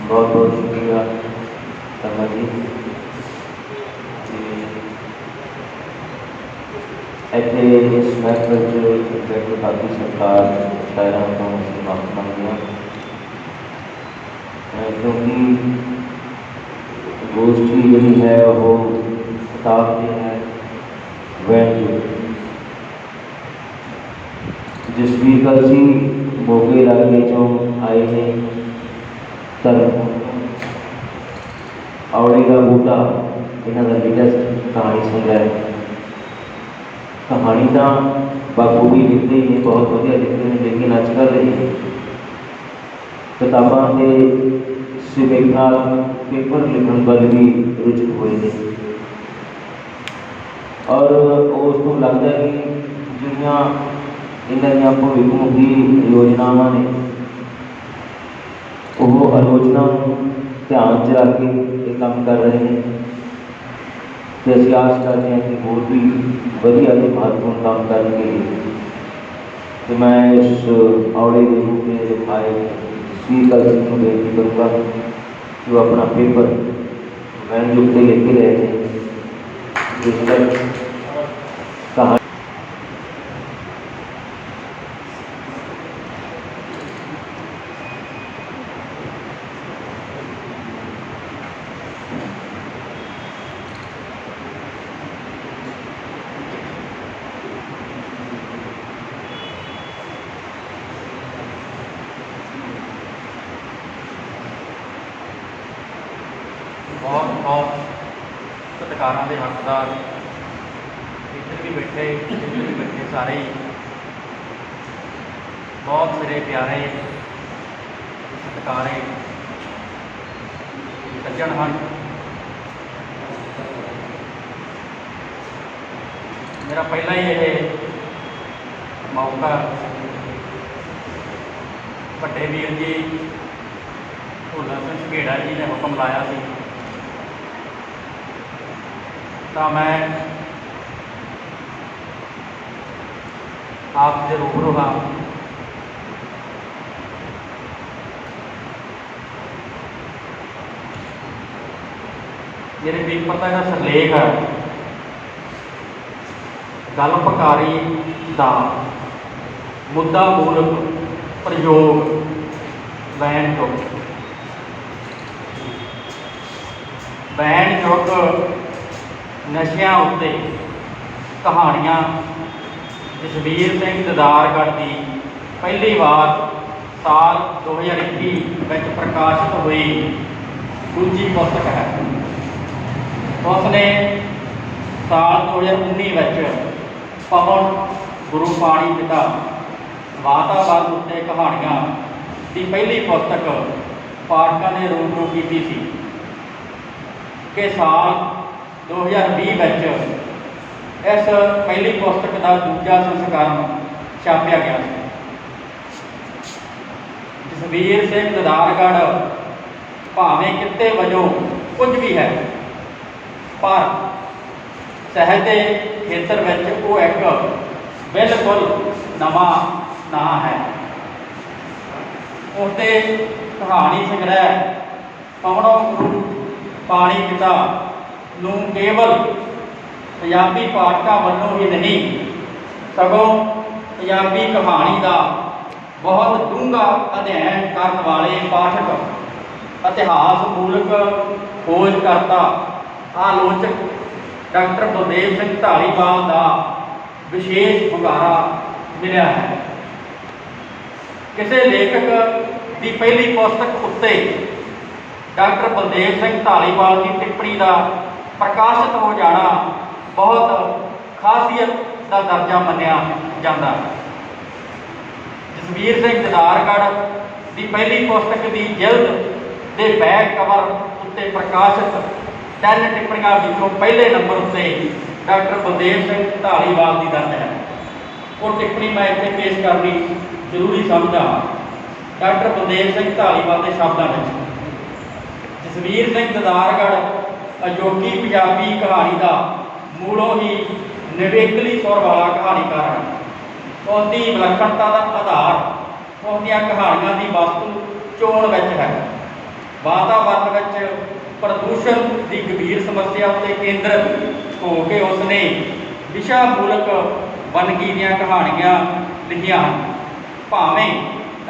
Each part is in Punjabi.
बहुत बहुत शुक्रिया शर्मा जी। ਇੱਥੇ ਇਸ ਮਹਿਫਲ 'ਚ ਬੈਠੇ ਬਾਕੀ ਸਰਕਾਰ ਸ਼ਾਇਰਾਂ ਤੋਂ ਅਸੀਂ ਮਾਫੀ ਮੰਗਦੇ ਹਾਂ, ਕਿਉਂਕਿ ਗੋਸ਼ਟੀ ਜਿਹੜੀ ਹੈ ਉਹ ਕਿਤਾਬ ਦੀ ਹੈ ਵੈਨ ਜਸਵੀਰ ਕੌਰ ਸਿੰਘ ਮੋਗੇ ਇਲਾਕੇ 'ਚੋਂ ਆਏ ਨੇ। ਧਰਮ ਔਲੇ ਦਾ ਬੂਟਾ ਇਹਨਾਂ ਦਾ ਲੇਟੈਸਟ ਕਹਾਣੀ ਸੁਣ ਰਿਹਾ। कहानी तो बाखूबी लिखते ही बहुत वधिया लिखते हैं, लेकिन अजकल ये किताबों के सिवेक पेपर लिखण वाल भी रुचक हुए हैं और उसको लगता है कि जिहड़ियां इन्हां भविखमुखी योजनावां ने वो आलोचना ध्यान च रख के ये काम कर रहे हैं। तो असीं आस करते हैं कि होर भी वधिया ते महत्वपूर्ण काम करेंगे। तो मैं इस औले के बूटे दिखाए स्पीकर को बेनती करूँगा कि वो अपना पेपर वैन युग से लेके रहे थे जिस पर कहा बहुत बहुत सत्कारां दे हकदार इधर भी बैठे इधर भी बैठे सारे ही बहुत मेरे प्यारे सत्कारे सज्जन हैं। मेरा पहला ही ये मौका बड़े वीर जी भुल्लर सिंह झगेड़ा जी ने हुक्म लाया सी, तो मैं आपसे रूबरू हाँ। मेरे पेपर का सिरलेख है गलपकारी का मुद्दा मूलक प्रयोग वैन चुक वैन चुक नशियां उत्ते कहानियां जसवीर सिंह ददारगढ़ की पहली बार साल 2021 में प्रकाशित हुई दूजी पुस्तक है। उसने साल 2019 में पवन गुरु पाणी पिता वातावरण उत्ते कहानियां की पहली पुस्तक पाठकों ने रूबरू की थी कि साल 2020 में इस पहली पुस्तक का दूजा संस्करण छापिया गया। जसवीर सिंह ददारगढ़ भावें किते वजों कुछ भी है, पर साहित्य खेत्र में वो एक बिल्कुल नवा ना है। उसके कहानी संग्रह पवनों गुरु पाणी पिता नूं केवल पंजाबी पाठकों वालों ही नहीं सगों पंजाबी कहानी का बहुत डूंगा अध्ययन करने वाले पाठक इतिहास मूलक खोजकर्ता आलोचक डॉक्टर बलदेव सिंह धालीवाल का विशेष हुंगारा मिला है। किसी लेखक की पहली पुस्तक उत्ते डॉक्टर बलदेव सिंह धालीवाल की टिप्पणी का प्रकाशित हो जाना बहुत खासियत का दर्जा मनिया जाता है। जसवीर सिंह ददारगढ़ की पहली पुस्तक की जिल्द के बैक कवर उत्ते प्रकाशित 3 टिप्पणियों विचों पहले नंबर उत्ते डॉक्टर बलदेव सिंह धालीवाल की दर्ज है। वो टिप्पणी मैं इतने पेश करनी जरूरी समझा। डॉक्टर बलदेव सिंह धालीवाल के शब्दों में जसवीर सिंह ददारगढ़ अजोकी पंजाबी कहानी का मूलों ही निवेकली सुर वाला कहानीकार है। उसकी विलक्षणता का आधार उसदियां कहानियों की वस्तु चोण विच है। ਵਾਤਾਵਰਨ ਵਿੱਚ ਪ੍ਰਦੂਸ਼ਣ ਦੀ ਗੰਭੀਰ ਸਮੱਸਿਆ ਉੱਤੇ ਕੇਂਦਰਿਤ ਹੋ ਕੇ ਉਸਨੇ ਵਿਸ਼ਾ ਮੂਲਕ ਵੰਨਗੀ ਦੀਆਂ ਕਹਾਣੀਆਂ ਲਿਖੀਆਂ ਹਨ। ਭਾਵੇਂ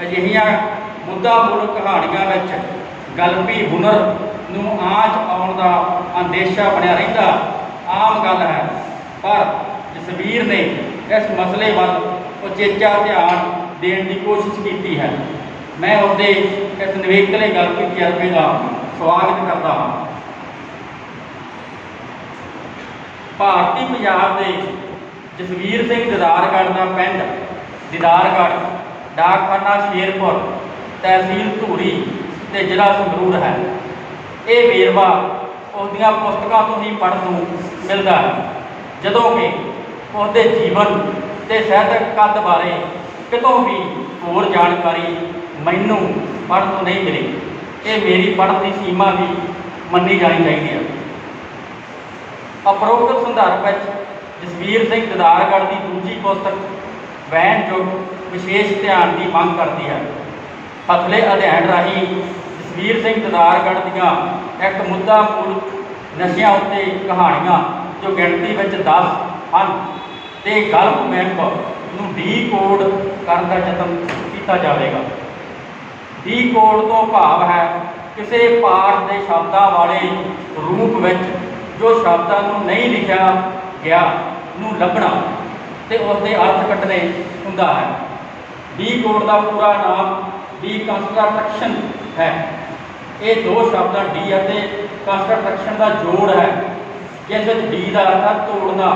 ਅਜਿਹੀਆਂ ਮੁੱਦਾ ਮੂਲਕ ਕਹਾਣੀਆਂ ਵਿੱਚ ਗਲਪੀ ਹੁਨਰ ਨੂੰ ਆਂਚ ਆਉਣ ਦਾ ਅੰਦੇਸ਼ਾ ਬਣਿਆ ਰਹਿੰਦਾ ਆਮ ਗੱਲ ਹੈ, ਪਰ ਜਸਵੀਰ ਨੇ ਇਸ ਮਸਲੇ ਵੱਲ ਉਚੇਚਾ ਧਿਆਨ ਦੇਣ ਦੀ ਕੋਸ਼ਿਸ਼ ਕੀਤੀ ਹੈ। ਮੈਂ ਉਸਦੇ ਇਸ ਨਿਵੇਕਲੇ ਗਲਪੀ ਤਜਰਬੇ ਦਾ ਸਵਾਗਤ ਕਰਦਾ ਹਾਂ। ਭਾਰਤੀ ਪੰਜਾਬ ਦੇ ਜਸਵੀਰ ਸਿੰਘ ਦਿਦਾਰਗੜ੍ਹ ਦਾ ਪਿੰਡ ਦਿਦਾਰਗੜ੍ਹ, ਡਾਕਖਾਨਾ ਸ਼ੇਰਪੁਰ, ਤਹਿਸੀਲ ਧੂਰੀ ਤੇ ਜ਼ਿਲ੍ਹਾ ਸੰਗਰੂਰ ਹੈ। ਇਹ ਵੇਰਵਾ ਉਸਦੀਆਂ ਪੁਸਤਕਾਂ ਤੋਂ ਹੀ ਪੜ੍ਹਨ ਨੂੰ ਮਿਲਦਾ ਹੈ, ਜਦੋਂ ਕਿ ਉਸਦੇ ਜੀਵਨ ਤੇ ਸਾਹਿਤਕ ਕੱਦ ਬਾਰੇ ਕਿਤੋਂ ਵੀ ਹੋਰ ਜਾਣਕਾਰੀ ਮੈਨੂੰ ਪੜ੍ਹਨ ਨੂੰ ਨਹੀਂ ਮਿਲੀ। ਇਹ ਮੇਰੀ ਪੜ੍ਹਨ ਦੀ ਸੀਮਾ ਵੀ ਮੰਨੀ ਜਾਣੀ ਚਾਹੀਦੀ ਹੈ। ਉਪਰੋਕਤ ਸੰਦਰਭ ਵਿੱਚ ਜਸਵੀਰ ਸਿੰਘ ਦਿਦਾਰਗੜ੍ਹ ਦੀ ਦੂਜੀ ਪੁਸਤਕ ਵਹਿਣ ਯੁੱਗ ਵਿਸ਼ੇਸ਼ ਧਿਆਨ ਦੀ ਮੰਗ ਕਰਦੀ ਹੈ। ਹਥਲੇ ਅਧਿਐਨ ਰਾਹੀਂ ਜਸਵੀਰ ਸਿੰਘ ਦਿਦਾਰਗੜ੍ਹ ਦੀਆਂ ਇੱਕ ਮੁੱਦਾ ਮੂਲਕ ਨਸ਼ਿਆਂ ਉੱਤੇ ਕਹਾਣੀਆਂ, ਜੋ ਗਿਣਤੀ ਵਿੱਚ 10 ਹਨ, ਤੇ ਗਲਪ ਮੈਪ ਨੂੰ ਡੀਕੋਡ ਕਰਨ ਦਾ ਯਤਨ ਕੀਤਾ ਜਾਵੇਗਾ। ਡੀਕੋਡ ਤੋਂ ਭਾਵ ਹੈ ਕਿਸੇ ਪਾਠ ਦੇ ਸ਼ਬਦਾਂ ਵਾਲੇ ਰੂਪ ਵਿੱਚ ਜੋ ਸ਼ਬਦਾਂ ਨੂੰ ਨਹੀਂ ਲਿਖਿਆ ਗਿਆ ਨੂੰ ਲੱਭਣਾ ਤੇ ਉਸਦੇ ਅਰਥ ਕੱਢਣੇ ਹੁੰਦਾ ਹੈ। ਡੀਕੋਡ ਦਾ ਪੂਰਾ ਨਾਮ ਡੀਕਨਸਟਰਕਸ਼ਨ ਹੈ। ਇਹ ਦੋ ਸ਼ਬਦਾਂ ਡੀ ਅਤੇ ਕੰਸਟਰਕਸ਼ਨ ਦਾ ਜੋੜ ਹੈ, ਜਿਸ ਵਿੱਚ ਡੀ ਦਾ ਅਰਥ ਹੈ ਤੋੜਨਾ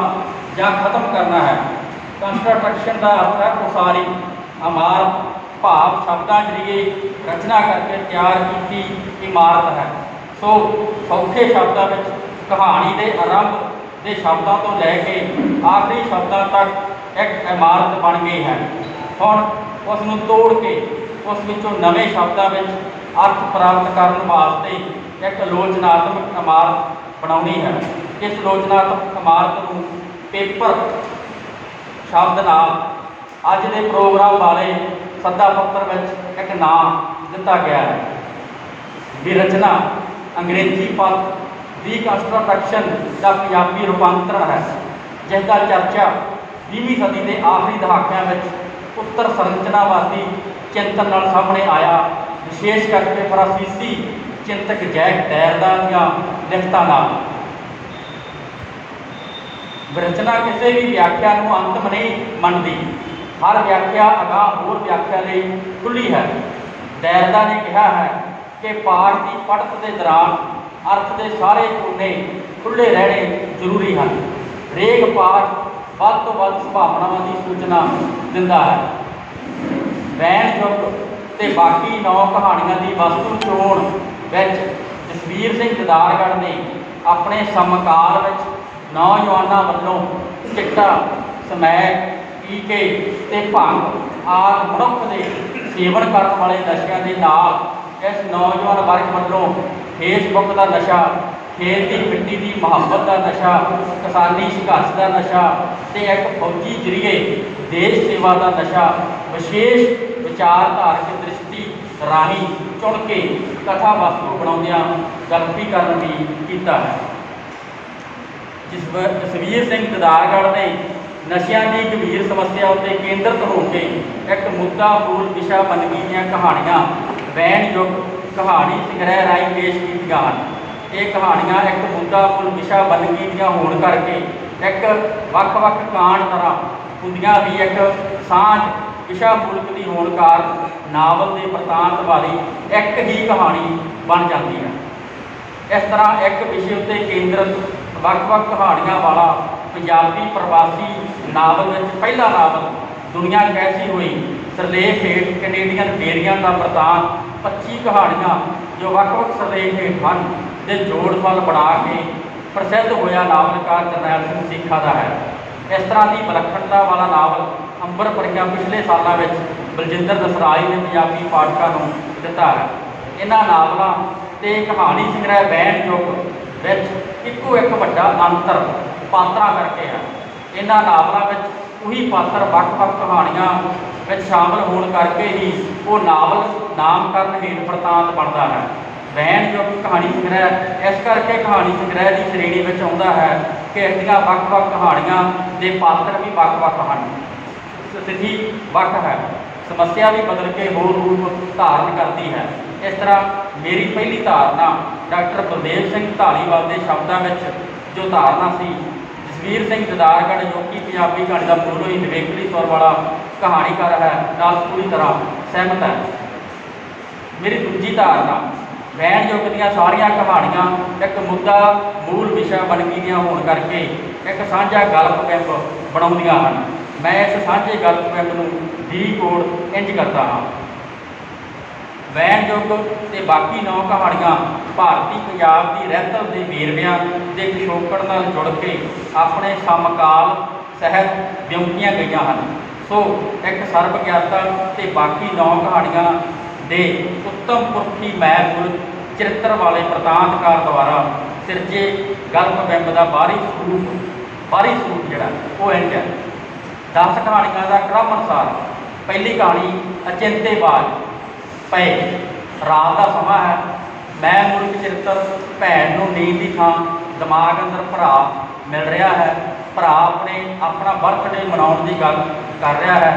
ਜਾਂ ਖਤਮ ਕਰਨਾ ਹੈ। ਕੰਸਟਰਕਸ਼ਨ ਦਾ ਅਰਥ ਹੈ ਉਸਾਰੀ, ਇਮਾਰਤ, ਭਾਵ ਸ਼ਬਦਾਂ ਜ਼ਰੀਏ ਰਚਨਾ ਕਰਕੇ ਤਿਆਰ ਕੀਤੀ ਇਮਾਰਤ ਹੈ। ਸੋ ਸੌਖੇ ਸ਼ਬਦਾਂ ਵਿੱਚ ਕਹਾਣੀ ਦੇ ਆਰੰਭ ਦੇ ਸ਼ਬਦਾਂ ਤੋਂ ਲੈ ਕੇ ਆਖਰੀ ਸ਼ਬਦਾਂ ਤੱਕ ਇੱਕ ਇਮਾਰਤ ਬਣ ਗਈ ਹੈ। ਹੁਣ ਉਸ ਨੂੰ ਤੋੜ ਕੇ ਉਸ ਵਿੱਚੋਂ ਨਵੇਂ ਸ਼ਬਦਾਂ ਵਿੱਚ ਅਰਥ ਪ੍ਰਾਪਤ ਕਰਨ ਵਾਸਤੇ ਇੱਕ ਆਲੋਚਨਾਤਮਕ ਇਮਾਰਤ ਬਣਾਉਣੀ ਹੈ। ਇਸ ਆਲੋਚਨਾਤਮਕ ਇਮਾਰਤ ਨੂੰ ਪੇਪਰ ਸ਼ਬਦ ਨਾਲ ਅੱਜ ਦੇ ਪ੍ਰੋਗਰਾਮ ਵਾਲੇ ਸੱਦਾ ਪੱਤਰ ਵਿੱਚ ਇੱਕ ਨਾਮ ਦਿੱਤਾ ਗਿਆ ਹੈ। ਵਿਰਚਨਾ ਅੰਗਰੇਜ਼ੀ ਪਦ ਰੀਕਨਸਟਰਕਸ਼ਨ ਦਾ ਪੰਜਾਬੀ ਰੂਪਾਂਤਰਣ ਹੈ, ਜਿਸ ਦਾ ਚਰਚਾ 20ਵੀਂ ਸਦੀ ਦੇ ਆਖਰੀ ਦਹਾਕਿਆਂ ਵਿੱਚ ਉੱਤਰ ਸੰਰਚਨਾਵਾਦੀ ਚਿੰਤਨ ਨਾਲ ਸਾਹਮਣੇ ਆਇਆ, ਵਿਸ਼ੇਸ਼ ਕਰਕੇ ਫਰਾਂਸੀਸੀ ਚਿੰਤਕ ਜੈਕ ਡੈਰਦਾ ਦੀਆਂ ਲਿਖਤਾਂ ਨਾਲ। ਵਿਰਚਨਾ ਕਿਸੇ ਵੀ ਵਿਆਖਿਆ ਨੂੰ ਅੰਤਮ ਨਹੀਂ ਮੰਨਦੀ। ਹਰ ਵਿਆਖਿਆ ਅਗਾਂਹ ਹੋਰ ਵਿਆਖਿਆ ਲਈ ਖੁੱਲ੍ਹੀ ਹੈ। ਡੈਰਦਾ ਨੇ ਕਿਹਾ ਹੈ ਕਿ ਪਾਠ ਦੀ ਪੜ੍ਹਤ ਦੇ ਦੌਰਾਨ ਅਰਥ ਦੇ ਸਾਰੇ ਕੋਨੇ ਖੁੱਲ੍ਹੇ ਰਹਿਣੇ ਜ਼ਰੂਰੀ ਹਨ। ਹਰੇਕ ਪਾਠ ਵੱਧ ਤੋਂ ਵੱਧ ਸੰਭਾਵਨਾਵਾਂ ਦੀ ਸੂਚਨਾ ਦਿੰਦਾ ਹੈ। ਵਹਿਣ ਯੁੱਗ ਤੇ ਬਾਕੀ 9 ਕਹਾਣੀਆਂ ਦੀ ਵਸਤੂ ਚੋਣ ਵਿੱਚ ਜਸਵੀਰ ਸਿੰਘ ਦਿਦਾਰਗੜ੍ਹ ਨੇ ਆਪਣੇ ਸਮਕਾਲ ਵਿੱਚ ਨੌਜਵਾਨਾਂ ਵੱਲੋਂ ਚਿੱਟਾ, ਸਮੈਕ, ਟੀਕੇ ਤੇ ਭੰਗ ਆਦਿ ਮਨੁੱਖ ਦੇ ਸੇਵਨ ਕਰਨ ਵਾਲੇ ਨਸ਼ਿਆਂ ਦੇ ਨਾਲ ਇਸ ਨੌਜਵਾਨ ਵਰਗ ਵੱਲੋਂ ਫੇਸਬੁੱਕ ਦਾ ਨਸ਼ਾ, ਖੇਤ ਦੀ ਮਿੱਟੀ ਦੀ ਮੁਹੱਬਤ ਦਾ ਨਸ਼ਾ, ਕਿਸਾਨੀ ਸੰਘਰਸ਼ ਦਾ ਨਸ਼ਾ ਤੇ ਇੱਕ ਫੌਜੀ ਜ਼ਰੀਏ ਦੇਸ਼ ਸੇਵਾ ਦਾ ਨਸ਼ਾ ਵਿਸ਼ੇਸ਼ ਵਿਚਾਰਧਾਰਕ ਦ੍ਰਿਸ਼ਟੀ ਰਾਹੀਂ ਚੁਣ ਕੇ ਕਥਾ ਵਸਤੂ ਬਣਾਉਂਦਿਆਂ ਗਲਪੀਕਰਨ ਵੀ ਕੀਤਾ ਹੈ। ਜਸਵੀਰ ਸਿੰਘ ਦਿਦਾਰਗੜ੍ਹ ਨੇ ਨਸ਼ਿਆਂ ਦੀ ਗੰਭੀਰ ਸਮੱਸਿਆ ਉੱਤੇ ਕੇਂਦਰਿਤ ਹੋ ਕੇ ਇੱਕ ਮੁੱਦਾ ਮੂਲ ਵਿਸ਼ਾ ਵੰਨਗੀ ਦੀਆਂ ਕਹਾਣੀਆਂ ਵਹਿਣ ਯੁੱਗ ਕਹਾਣੀ ਸੰਗ੍ਰਹਿ ਰਾਹੀਂ ਪੇਸ਼ ਕੀਤੀਆਂ ਹਨ। ਇਹ ਕਹਾਣੀਆਂ ਇੱਕ ਮੁੱਦਾ ਮੂਲ ਵਿਸ਼ਾ ਵੰਨਗੀ ਦੀਆਂ ਹੋਣ ਕਰਕੇ ਇੱਕ ਵੱਖ-ਵੱਖ ਕਾਂਡ ਤਰ੍ਹਾਂ ਹੁੰਦੀਆਂ ਵੀ ਇੱਕ ਸਾਂਝ ਵਿਸ਼ਾ ਮੂਲਕ ਦੀ ਹੋਣ ਕਾਰਨ ਨਾਵਲ ਦੇ ਪ੍ਰਤਾਂਤ ਵਾਲੀ ਇੱਕ ਹੀ ਕਹਾਣੀ ਬਣ ਜਾਂਦੀ ਹੈ। ਇਸ ਤਰ੍ਹਾਂ ਇੱਕ ਵਿਸ਼ੇ ਉੱਤੇ ਕੇਂਦਰਿਤ ਵੱਖ-ਵੱਖ ਕਹਾਣੀਆਂ ਵਾਲਾ ਪੰਜਾਬੀ ਪ੍ਰਵਾਸੀ ਨਾਵਲ ਵਿੱਚ ਪਹਿਲਾ ਨਾਵਲ ਦੁਨੀਆ ਕੈਸੀ ਹੋਈ ਸਿਰਲੇਖ ਹੇਠ ਕੈਨੇਡੀਅਨ ਡੇਰੀਆਂ ਦਾ ਪ੍ਰਤਾਂਤ 25 ਕਹਾਣੀਆਂ ਜੋ ਵੱਖ-ਵੱਖ ਸਿਰਲੇਖ ਹੇਠ ਹਨ ਦੇ ਜੋੜ ਫਲ ਬਣਾ ਕੇ ਪ੍ਰਸਿੱਧ ਹੋਇਆ ਨਾਵਲਕਾਰ ਜਰਨੈਲ ਸਿੰਘ ਸੇਖਾ ਦਾ ਹੈ। ਇਸ ਤਰ੍ਹਾਂ ਦੀ ਵਿਲੱਖਣਤਾ ਵਾਲਾ ਨਾਵਲ ਅੰਬਰ ਪਰੀਆਂ ਪਿਛਲੇ ਸਾਲਾਂ ਵਿੱਚ ਬਲਜਿੰਦਰ ਦਸਰਾਈ ਨੇ ਪੰਜਾਬੀ ਪਾਠਕਾਂ ਨੂੰ ਦਿੱਤਾ ਹੈ। ਇਹਨਾਂ ਨਾਵਲਾਂ ਤੇ ਕਹਾਣੀ ਸੰਗ੍ਰਹਿ ਵਹਿਣ ਯੁੱਗ ਵਿੱਚ ਇੱਕੋ ਇੱਕ ਵੱਡਾ ਅੰਤਰ ਪਾਤਰਾਂ ਕਰਕੇ ਹੈ। ਇਹਨਾਂ ਨਾਵਲਾਂ ਵਿੱਚ ਉਹੀ ਪਾਤਰ ਵੱਖ-ਵੱਖ ਕਹਾਣੀਆਂ ਵਿੱਚ ਸ਼ਾਮਲ ਹੋਣ ਕਰਕੇ ਹੀ ਉਹ ਨਾਵਲ ਨਾਮਕਰਨ ਹੇਠ ਪ੍ਰਤਾਂਤ ਬਣਦਾ ਹੈ। ਵਹਿਣਯੋਗ ਕਹਾਣੀ ਸੰਗ੍ਰਹਿ ਇਸ ਕਰਕੇ ਕਹਾਣੀ ਸੰਗ੍ਰਹਿ ਦੀ ਸ਼੍ਰੇਣੀ ਵਿੱਚ ਆਉਂਦਾ ਹੈ ਕਿ ਇਹਦੀਆਂ ਵੱਖ-ਵੱਖ ਕਹਾਣੀਆਂ ਦੇ ਪਾਤਰ ਵੀ ਵੱਖ-ਵੱਖ ਹਨ, ਸਥਿਤੀ ਵੱਖ ਹੈ, ਸਮੱਸਿਆ ਵੀ ਬਦਲ ਕੇ ਹੋਰ ਰੂਪ ਧਾਰਨ ਕਰਦੀ ਹੈ। ਇਸ ਤਰ੍ਹਾਂ ਮੇਰੀ ਪਹਿਲੀ ਧਾਰਨਾ ਡਾਕਟਰ ਬਲਦੇਵ ਸਿੰਘ ਢਾਲੀਵਾਲ ਦੇ ਸ਼ਬਦਾਂ ਵਿੱਚ ਜੋ ਧਾਰਨਾ ਸੀ, ਜਸਵੀਰ ਸਿੰਘ ਜਦਾਰਗੜ੍ਹ ਜੋ ਕਿ ਪੰਜਾਬੀ ਕਹਾਣੀ ਦਾ ਮੂਲ ਹੀ ਨਿਵੇਕਲੀ ਸਵਰ ਵਾਲਾ ਕਹਾਣੀਕਾਰ ਹੈ, ਨਾਲ ਪੂਰੀ ਤਰ੍ਹਾਂ ਸਹਿਮਤ ਹੈ। ਮੇਰੀ ਦੂਜੀ ਧਾਰਨਾ ਵਹਿਣਯੋਗ ਦੀਆਂ ਸਾਰੀਆਂ ਕਹਾਣੀਆਂ ਇੱਕ ਮੁੱਦਾ ਮੂਲ ਵਿਸ਼ਾ ਵੰਨਗੀਆਂ ਹੋਣ ਕਰਕੇ ਇੱਕ ਸਾਂਝਾ ਗਲਪ ਬਿੰਬ ਬਣਾਉਂਦੀਆਂ ਹਨ। ਮੈਂ ਇਸ ਸਾਂਝੇ ਗਲਪ ਬਿੰਬ ਨੂੰ ਡੀਕੋਡ ਇੰਝ ਕਰਦਾ ਹਾਂ। ਵਹਿਣਯੋਗ ਤੇ ਬਾਕੀ 9 ਕਹਾਣੀਆਂ ਭਾਰਤੀ ਪੰਜਾਬ ਦੀ ਰਹਿਤਲ ਦੇ ਵੇਰਵਿਆਂ ਦੇ ਪਿਛੋਕੜ ਨਾਲ ਜੁੜ ਕੇ ਆਪਣੇ ਸਮਕਾਲ ਸਹਿਤ ਵਿਉਂਤੀਆਂ ਗਈਆਂ ਹਨ। ਸੋ ਇੱਕ ਸਰਬਗਿਆਤਾ ਤੇ ਬਾਕੀ 9 ਕਹਾਣੀਆਂ ਦੇ ਉੱਤਮ ਪੁਰਖੀ ਮੈਲ ਚਰਿੱਤਰ ਵਾਲੇ ਪ੍ਰਤਾਂਤਕਾਰ ਦੁਆਰਾ ਸਿਰਜੇ ਗਲਪ ਬਿੰਬ ਦਾ ਬਾਹਰੀ ਸਰੂਪ ਜਿਹੜਾ ਉਹ ਇੰਝ ਹੈ। 10 ਕਹਾਣੀਆਂ ਦਾ ਕ੍ਰਮ ਅਨੁਸਾਰ ਪਹਿਲੀ ਕਹਾਣੀ ਅਚਿੰਤੇ ਬਾਜ ਪਏ, ਰਾਤ ਦਾ ਸਮਾਂ ਹੈ, ਮੈਂ ਮੁਲਕ ਚਰਿੱਤਰ ਭੈਣ ਨੂੰ ਨੀਂਦ ਦੀ ਥਾਂ ਦਿਮਾਗ ਅੰਦਰ ਭਰਾ ਮਿਲ ਰਿਹਾ ਹੈ, ਭਰਾ ਆਪਣਾ ਬਰਥਡੇ ਮਨਾਉਣ ਦੀ ਗੱਲ ਕਰ ਰਿਹਾ ਹੈ।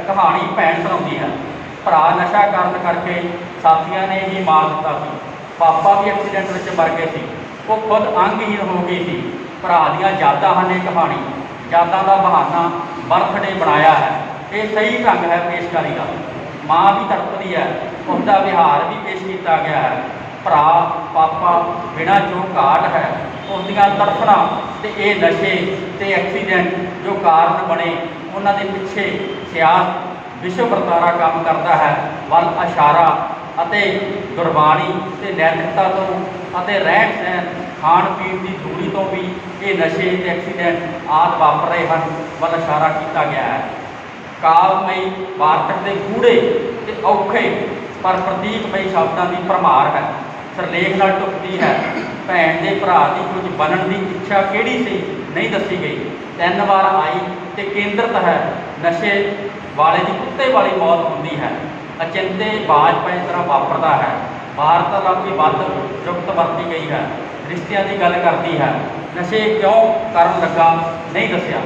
ਕਹਾਣੀ ਭੈਣ ਸੁਣਾਉਂਦੀ ਹੈ, ਭਰਾ ਨਸ਼ਾ ਕਰਨ ਕਰਕੇ ਸਾਥੀਆਂ ਨੇ ਹੀ ਮਾਰ ਦਿੱਤਾ ਸੀ, ਪਾਪਾ ਵੀ ਐਕਸੀਡੈਂਟ ਵਿੱਚ ਮਰ ਗਏ ਸੀ, ਉਹ ਖੁਦ ਅੰਗਹੀਣ ਹੋ ਗਈ ਸੀ। ਭਰਾ ਦੀਆਂ ਯਾਦਾਂ ਹਨ ਇਹ ਕਹਾਣੀ, ਯਾਦਾਂ ਦਾ ਬਹਾਨਾ ਬਰਥਡੇ ਬਣਾਇਆ ਹੈ। ਇਹ ਸਹੀ ਢੰਗ ਹੈ ਪੇਸ਼ਕਾਰੀ ਦਾ। ਮਾਂ ਵੀ ਤੜਪਦੀ ਹੈ, ਉਸਦਾ ਵਿਹਾਰ ਵੀ ਪੇਸ਼ ਕੀਤਾ ਗਿਆ ਹੈ। ਭਰਾ ਪਾਪਾ ਬਿਨਾਂ ਜੋ ਘਾਟ ਹੈ ਉਸਦੀਆਂ ਤੜਫਣਾ ਤੇ ਇਹ ਨਸ਼ੇ ਤੇ ਐਕਸੀਡੈਂਟ ਜੋ ਕਾਰਨ ਬਣੇ ਉਹਨਾਂ ਦੇ ਪਿੱਛੇ ਸਿਆਸਤ ਵਿਸ਼ਵ ਵਰਤਾਰਾ ਕੰਮ ਕਰਦਾ ਹੈ ਵੱਲ ਇਸ਼ਾਰਾ ਅਤੇ ਗੁਰਬਾਣੀ ਤੇ ਨੈਤਿਕਤਾ ਤੋਂ ਅਤੇ ਰਹਿਣ ਸਹਿਣ ਖਾਣ ਪੀਣ ਦੀ ਦੂਰੀ ਤੋਂ ਵੀ ਇਹ ਨਸ਼ੇ ਤੇ ਐਕਸੀਡੈਂਟ ਆਦਿ ਵਾਪਰ ਰਹੇ ਹਨ ਵੱਲ ਇਸ਼ਾਰਾ ਕੀਤਾ ਗਿਆ ਹੈ। ਕਾਲਮਈ ਵਾਰਤਕ ਦੇ ਗੂੜੇ ਤੇ ਔਖੇ ਪਰ ਪ੍ਰਤੀਕਮਈ ਸ਼ਬਦਾਂ ਦੀ ਭਰਮਾਰ ਹੈ, ਸਿਰਲੇਖ ਨਾਲ ਢੁਕਦੀ ਹੈ। ਭੈਣ ਦੇ ਭਰਾ ਦੀ ਕੁਝ ਬਣਨ ਦੀ ਇੱਛਾ ਕਿਹੜੀ ਸੀ ਨਹੀਂ ਦੱਸੀ ਗਈ, 3 ਵਾਰ ਆਈ ਤੇ ਕੇਂਦਰਤ ਹੈ। ਨਸ਼ੇ ਵਾਲੇ ਦੀ ਕੁੱਤੇ ਵਾਲੀ ਮੌਤ ਹੁੰਦੀ ਹੈ, ਅਚਿੰਤੇ ਬਾਜ ਪੈ ਤਰ੍ਹਾਂ ਵਾਪਰਦਾ ਹੈ। ਵਾਰਤਾਲਾਪੀ ਵੱਧ ਜੁਗਤ ਵਰਤੀ ਗਈ ਹੈ, ਰਿਸ਼ਤਿਆਂ ਦੀ ਗੱਲ ਕਰਦੀ ਹੈ, ਨਸ਼ੇ ਕਿਉਂ ਕਰਨ ਲੱਗਾ ਨਹੀਂ ਦੱਸਿਆ।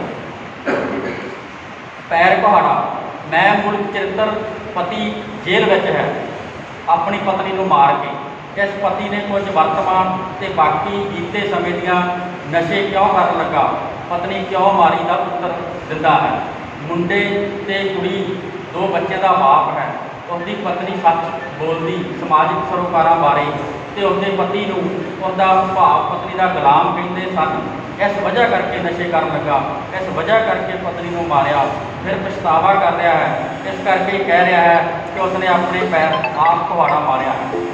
ਪੈਰ ਕੁਹਾੜਾ ਮੈਂ ਮੁਲਕ ਚਰਿੱਤਰ ਪਤੀ ਜੇਲ੍ਹ ਵਿੱਚ ਹੈ, ਆਪਣੀ ਪਤਨੀ ਨੂੰ ਮਾਰ ਕੇ। ਇਸ ਪਤੀ ਨੇ ਕੁਝ ਵਰਤਮਾਨ ਤੇ ਬਾਕੀ ਬੀਤੇ ਸਮੇਂ ਦੀਆਂ ਨਸ਼ੇ ਕਿਉਂ ਕਰਨ ਲੱਗਾ, ਪਤਨੀ ਕਿਉਂ ਮਾਰੀ ਦਾ ਉੱਤਰ ਦਿੰਦਾ ਹੈ। ਮੁੰਡੇ ਤੇ ਕੁੜੀ 2 ਬੱਚਿਆਂ ਦਾ ਬਾਪ ਹੈ, ਉਸਦੀ ਪਤਨੀ ਸੱਚ ਬੋਲਦੀ ਸਮਾਜਿਕ ਸਰੋਕਾਰਾਂ ਬਾਰੇ ਤੇ ਉਸਦੇ ਪਤੀ ਨੂੰ ਉਸਦਾ ਭਾਵ ਪਤਨੀ ਦਾ ਗੁਲਾਮ ਕਹਿੰਦੇ ਸਨ। ਇਸ ਵਜ੍ਹਾ ਕਰਕੇ ਨਸ਼ੇ ਕਰਨ ਲੱਗਾ, ਇਸ ਵਜ੍ਹਾ ਕਰਕੇ ਪਤਨੀ ਨੂੰ ਮਾਰਿਆ, ਫਿਰ ਪਛਤਾਵਾ ਕਰ ਰਿਹਾ ਹੈ। ਇਸ ਕਰਕੇ ਕਹਿ ਰਿਹਾ ਹੈ ਕਿ ਉਸਨੇ ਆਪਣੇ ਪੈਰ ਆਪ ਕੁਹਾੜਾ ਮਾਰਿਆ ਹੈ।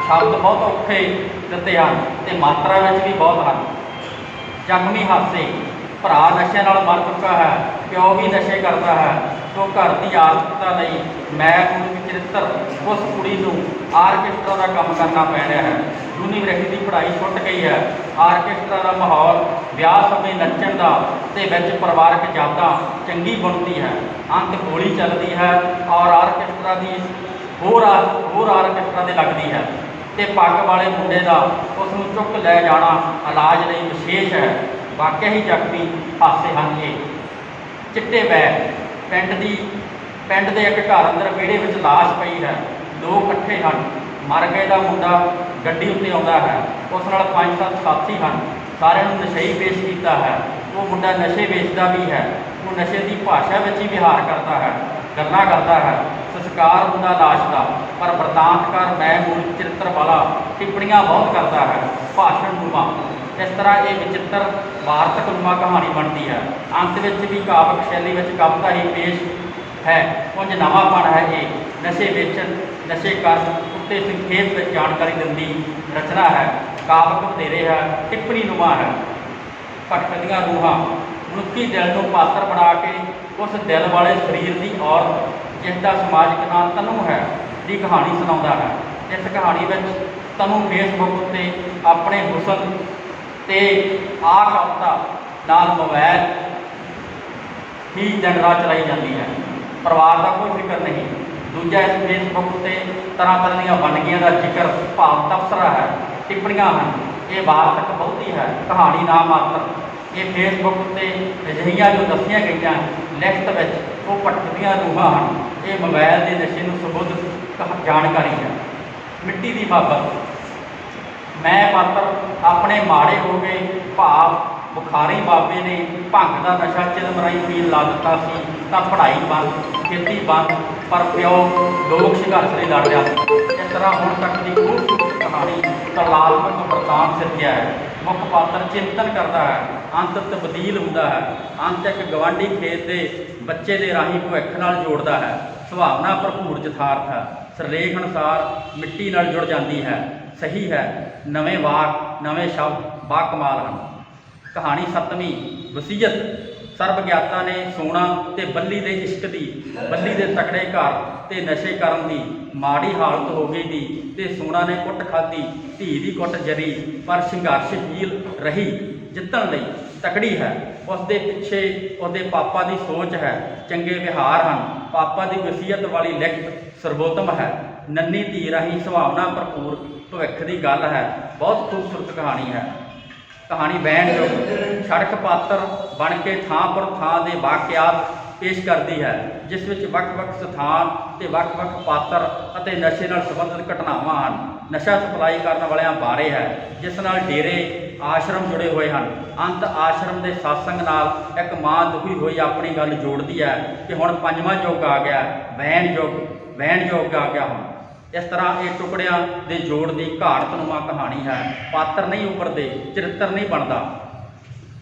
ਸ਼ਬਦ ਬਹੁਤ ਔਖੇ ਦਿੱਤੇ ਹਨ ਤੇ ਮਾਤਰਾ ਵਿੱਚ ਵੀ ਬਹੁਤ ਹਨ। ਜ਼ਖਮੀ ਹਾਸੇ ਭਰਾ ਨਸ਼ੇ ਨਾਲ ਮਰ ਚੁੱਕਾ ਹੈ, ਪਿਓ ਵੀ ਨਸ਼ੇ ਕਰਦਾ ਹੈ, ਸੋ ਘਰ ਦੀ ਆਰਥਿਕਤਾ ਲਈ ਮੈਂ ਮੁਲਕ ਚਰਿੱਤਰ ਉਸ ਕੁੜੀ ਨੂੰ ਆਰਕੈਸਟਰਾ ਦਾ ਕੰਮ ਕਰਨਾ ਪੈ ਰਿਹਾ ਹੈ। ਯੂਨੀਵਰਸਿਟੀ ਦੀ ਪੜ੍ਹਾਈ ਛੁੱਟ ਗਈ ਹੈ, ਆਰਕੈਸਟਰਾ ਦਾ ਮਾਹੌਲ ਵਿਆਹ ਸਮੇਂ ਨੱਚਣ ਦਾ ਤੇ ਵਿੱਚ ਪਰਿਵਾਰਕ ਯਾਦਾਂ ਚੰਗੀ ਬਣਦੀ ਹੈ। ਅੰਤ ਗੋਲੀ ਚੱਲਦੀ ਹੈ ਔਰ ਆਰਕੈਸਟਰਾ ਦੀ ਹੋਰ ਆਰਕੈਸਟਰਾ ਦੇ ਲੱਗਦੀ ਹੈ ਤੇ ਪੱਗ ਵਾਲੇ ਮੁੰਡੇ ਦਾ ਉਸ ਨੂੰ ਚੁੱਕ ਲੈ ਜਾਣਾ ਇਲਾਜ ਲਈ ਵਿਸ਼ੇਸ਼ ਹੈ। ਵਾਕਿਆ ਹੀ ਜ਼ਖਮੀ ਹਾਸੇ ਹਨ ਇਹ। ਚਿੱਟੇ ਬੈਗ ਪਿੰਡ ਦੇ ਇੱਕ ਘਰ ਅੰਦਰ ਵਿਹੜੇ ਵਿੱਚ ਲਾਸ਼ ਪਈ ਹੈ, ਲੋਕ ਇਕੱਠੇ ਹਨ। ਮਰ ਗਏ ਦਾ ਮੁੰਡਾ ਗੱਡੀ ਉੱਤੇ ਆਉਂਦਾ ਹੈ, ਉਸ ਨਾਲ 5-7 ਸਾਥੀ ਹਨ, ਸਾਰਿਆਂ ਨੂੰ ਨਸ਼ਈ ਪੇਸ਼ ਕੀਤਾ ਹੈ। ਉਹ ਮੁੰਡਾ ਨਸ਼ੇ ਵੇਚਦਾ ਵੀ ਹੈ, ਉਹ ਨਸ਼ੇ ਦੀ ਭਾਸ਼ਾ ਵਿੱਚ ਹੀ ਵਿਹਾਰ ਕਰਦਾ ਹੈ, ਗੱਲਾਂ ਕਰਦਾ ਹੈ। ਸੰਸਕਾਰ ਹੁੰਦਾ ਲਾਸ਼ ਦਾ, ਪਰ ਵਰਤਾਂਤਕਾਰ ਮੈਂ ਮੂਲ ਚਰਿੱਤਰ ਵਾਲਾ ਟਿੱਪਣੀਆਂ ਬਹੁਤ ਕਰਦਾ ਹੈ, ਭਾਸ਼ਣ ਨੂੰਮਾ। ਇਸ ਤਰ੍ਹਾਂ ਇਹ ਵਿਚਿੱਤਰ ਵਾਰਤਕ ਨੂੰਮਾ ਕਹਾਣੀ ਬਣਦੀ ਹੈ। ਅੰਤ ਵਿੱਚ ਵੀ ਕਾਵਕ ਸ਼ੈਲੀ ਵਿੱਚ ਕਵਿਤਾ ਹੀ ਪੇਸ਼ ਹੈ। ਕੁਝ ਨਵਾਂਪਣ ਹੈ ਇਹ। ਨਸ਼ੇ ਵੇਚਣ, ਨਸ਼ੇ ਕਰਨ ਉੱਤੇ ਸੰਖੇਪ ਵਿੱਚ ਜਾਣਕਾਰੀ ਦਿੰਦੀ ਰਚਨਾ ਹੈ। ਕਾਵਕ ਵਧੇਰੇ ਹੈ, ਟਿੱਪਣੀ ਨੂੰਮਾ ਹੈ। ਭਟਕਦੀਆਂ ਰੂਹਾਂ ਮਨੁੱਖੀ ਦਿਲ ਨੂੰ ਪਾਤਰ ਬਣਾ ਕੇ ਉਸ ਦਿਲ ਵਾਲੇ ਸਰੀਰ ਦੀ ਔਰਤ ਜਿਸ ਦਾ ਸਮਾਜਿਕ ਨਾਂ ਤਨੂ ਹੈ ਦੀ ਕਹਾਣੀ ਸੁਣਾਉਂਦਾ ਹੈ। ਇਸ ਕਹਾਣੀ ਵਿੱਚ ਤਨੂ ਫੇਸਬੁੱਕ ਉੱਤੇ ਆਪਣੇ ਹੁਸਨ ਤੇ ਕਵਿਤਾ ਨਾਲ ਮੋਬਾਈਲ ਹੀ ਦਿਨ ਰਾਤ ਚਲਾਈ ਜਾਂਦੀ ਹੈ। ਪਰਿਵਾਰ ਦਾ ਕੋਈ ਫਿਕਰ ਨਹੀਂ, ਦੂਜਾ ਇਸ ਫੇਸਬੁੱਕ ਉੱਤੇ ਤਰ੍ਹਾਂ ਤਰ੍ਹਾਂ ਦੀਆਂ ਵੰਨਗੀਆਂ ਦਾ ਜ਼ਿਕਰ ਭਾਵ ਤਬਸਰਾ ਹੈ, ਟਿੱਪਣੀਆਂ ਹਨ। ਇਹ ਵਾਰਤਕ ਬਹੁਤੀ ਹੈ, ਕਹਾਣੀ ਨਾ ਮਾਤਰ। ਇਹ ਫੇਸਬੁੱਕ ਉੱਤੇ ਅਜਿਹੀਆਂ ਜੋ ਦੱਸੀਆਂ ਗਈਆਂ ਲਿਖਤ ਵਿੱਚ ਉਹ ਭਟਕਦੀਆਂ ਰੂਹਾਂ ਹਨ। ਇਹ ਮੋਬਾਈਲ ਦੇ ਨਸ਼ੇ ਨੂੰ ਸੰਬੋਧਿਤ ਜਾਣਕਾਰੀ ਹੈ। ਮਿੱਟੀ ਦੀ ਮੁਹੱਬਤ। ਮੈਂ ਪਾਤਰ ਆਪਣੇ ਮਾੜੇ ਹੋ ਗਏ ਭਾਵ ਬੁਖਾਰੀ ਬਾਬੇ ਨੇ ਭੰਗ ਦਾ ਨਸ਼ਾ ਚਿਲਮ ਰਾਹੀਂ ਪੀਣ ਲਾ ਦਿੱਤਾ ਸੀ ਤਾਂ ਪੜ੍ਹਾਈ ਬੰਦ, ਖੇਤੀ ਬੰਦ, ਪਰ ਪਿਓ ਲੋਕ ਸੰਘਰਸ਼ ਲਈ ਲੜ ਰਿਹਾ ਸੀ। ਇਸ ਤਰ੍ਹਾਂ ਹੁਣ ਤੱਕ ਦੀ ਖੂਬਸੂਰਤ ਕਹਾਣੀ ਕਲਾਤਮਕ ਵਰਤਾਂਤ ਸਿਰਜਿਆ ਹੈ। ਮੁੱਖ ਪਾਤਰ ਚਿੰਤਨ ਕਰਦਾ ਹੈ, ਅੰਤ ਤਬਦੀਲ ਹੁੰਦਾ ਹੈ। ਅੰਤ ਇੱਕ ਗਵਾਂਢੀ ਖੇਤ ਦੇ ਬੱਚੇ ਦੇ ਰਾਹੀਂ ਭਵਿੱਖ ਨਾਲ ਜੋੜਦਾ ਹੈ। ਸੁਭਾਵਨਾ ਭਰਪੂਰ ਯਥਾਰਥ ਹੈ। ਸਿਰਲੇਖ ਅਨੁਸਾਰ ਮਿੱਟੀ ਨਾਲ ਜੁੜ ਜਾਂਦੀ ਹੈ। ਸਹੀ ਹੈ। ਨਵੇਂ ਵਾਕ, ਨਵੇਂ ਸ਼ਬਦ ਬਾ ਕਮਾਲ ਹਨ। ਕਹਾਣੀ ਸੱਤਵੀਂ, ਵਸੀਅਤ। ਸਰਬ ਗਿਆਤਾ ਨੇ ਸੋਨਾ ਤੇ ਬੱਲੀ ਦੇ ਇਸ਼ਕ ਦੀ, ਬੱਲੀ ਦੇ ਤਕੜੇ ਘਰ ਤੇ ਨਸ਼ੇ ਕਰਨ ਦੀ ਮਾੜੀ ਹਾਲਤ ਹੋ ਗਈ ਦੀ ਤੇ ਸੋਨਾ ਨੇ ਕੁੱਟ ਖਾਧੀ, ਧੀ ਦੀ ਕੁੱਟ ਜਰੀ, ਪਰ ਸੰਘਰਸ਼ਸ਼ੀਲ ਰਹੀ, ਜਿੱਤਣ ਲਈ ਤਕੜੀ ਹੈ। ਉਸ ਦੇ ਪਿੱਛੇ ਉਹਦੇ ਪਾਪਾ ਦੀ ਸੋਚ ਹੈ, ਚੰਗੇ ਵਿਹਾਰ ਹਨ। ਪਾਪਾ ਦੀ ਵਸੀਅਤ ਵਾਲੀ ਲਿਖਤ ਸਰਬੋਤਮ ਹੈ। ਨੰਨੀ ਧੀ ਰਾਹੀਂ ਸੁਭਾਵਨਾ ਭਰਪੂਰ ਭਵਿੱਖ ਦੀ ਗੱਲ ਹੈ। ਬਹੁਤ ਖੂਬਸੂਰਤ ਕਹਾਣੀ ਹੈ। ਕਹਾਣੀ ਵਹਿਣ ਯੋਗ। ਸੜਕ ਪਾਤਰ ਬਣ ਕੇ ਥਾਂ ਪਰ ਥਾਂ ਦੇ ਵਾਕਿਆਤ ਪੇਸ਼ ਕਰਦੀ ਹੈ, ਜਿਸ ਵਿੱਚ ਵੱਖ-ਵੱਖ ਸਥਾਨ ਤੇ ਵੱਖ-ਵੱਖ ਪਾਤਰ ਅਤੇ ਨਸ਼ੇ ਨਾਲ ਸੰਬੰਧਿਤ ਘਟਨਾਵਾਂ ਹਨ। ਨਸ਼ਾ ਸਪਲਾਈ ਕਰਨ ਵਾਲਿਆਂ ਬਾਰੇ ਹੈ, ਜਿਸ ਨਾਲ ਡੇਰੇ ਆਸ਼ਰਮ ਜੁੜੇ ਹੋਏ ਹਨ। ਅੰਤ ਆਸ਼ਰਮ ਦੇ ਸਾਸੰਗ ਨਾਲ ਇੱਕ ਮਾਂ ਦੁਖੀ ਹੋਈ ਆਪਣੀ ਗੱਲ ਜੋੜਦੀ ਹੈ ਕਿ ਹੁਣ ਪੰਜਵਾਂ ਯੁੱਗ ਆ ਗਿਆ, ਵਹਿਣ ਯੁੱਗ ਆ ਗਿਆ ਹੁਣ। ਇਸ ਤਰ੍ਹਾਂ ਇਹ ਟੁਕੜਿਆਂ ਦੇ ਜੋੜ ਦੀ ਘਾੜਤਨੁਮਾ ਕਹਾਣੀ ਹੈ। ਪਾਤਰ ਨਹੀਂ ਉੱਭਰਦੇ, ਚਰਿੱਤਰ ਨਹੀਂ ਬਣਦਾ।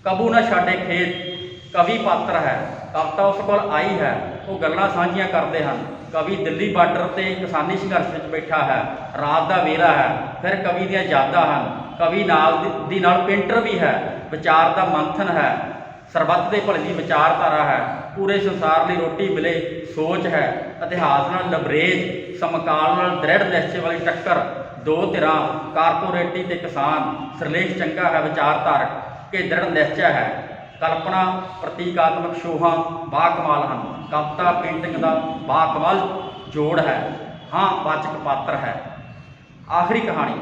ਕਬੂ ਨਾ ਛਾਡੇ ਖੇਤ। ਕਵੀ ਪਾਤਰ ਹੈ, ਕਵਿਤਾ ਉਸ ਕੋਲ ਆਈ ਹੈ, ਉਹ ਗੱਲਾਂ ਸਾਂਝੀਆਂ ਕਰਦੇ ਹਨ। ਕਵੀ ਦਿੱਲੀ ਬਾਰਡਰ ਤੇ ਕਿਸਾਨੀ ਸੰਘਰਸ਼ ਵਿੱਚ ਬੈਠਾ ਹੈ, ਰਾਤ ਦਾ ਵੇਲਾ ਹੈ। ਫਿਰ ਕਵੀ ਦੀਆਂ ਯਾਦਾਂ ਹਨ। ਕਵੀ ਦੀ ਨਾਲ ਪੇਂਟਰ ਵੀ ਹੈ, ਵਿਚਾਰ ਦਾ ਮੰਥਨ ਹੈ। ਸਰਬੱਤ ਦੇ ਭਲੇ ਦੀ ਵਿਚਾਰਧਾਰਾ ਹੈ। ਪੂਰੇ ਸੰਸਾਰ ਲਈ ਰੋਟੀ ਮਿਲੇ ਸੋਚ ਹੈ। ਇਤਿਹਾਸ ਨਾਲ ਲਬਰੇਜ, ਸਮਕਾਲ ਨਾਲ ਦ੍ਰਿੜ ਨਿਸ਼ਚੇ ਵਾਲੀ ਟੱਕਰ। ਦੋ ਧਿਰਾਂ, ਕਾਰਪੋਰੇਟੀ ਤੇ ਕਿਸਾਨ। ਸਿਰਲੇਖ ਚੰਗਾ ਹੈ, ਵਿਚਾਰਧਾਰਕ ਕਿ ਦ੍ਰਿੜ ਨਿਸ਼ਚੈ ਹੈ। ਕਲਪਨਾ, ਪ੍ਰਤੀਕਾਤਮਕ ਸ਼ੋਹਾਂ ਬਾ ਕਮਾਲ ਹਨ। ਕਵਿਤਾ ਪੇਂਟਿੰਗ ਦਾ ਬਾ ਕਮਾਲ ਜੋੜ ਹੈ। ਹਾਂ, ਵਾਚਕ ਪਾਤਰ ਹੈ। ਆਖਰੀ ਕਹਾਣੀ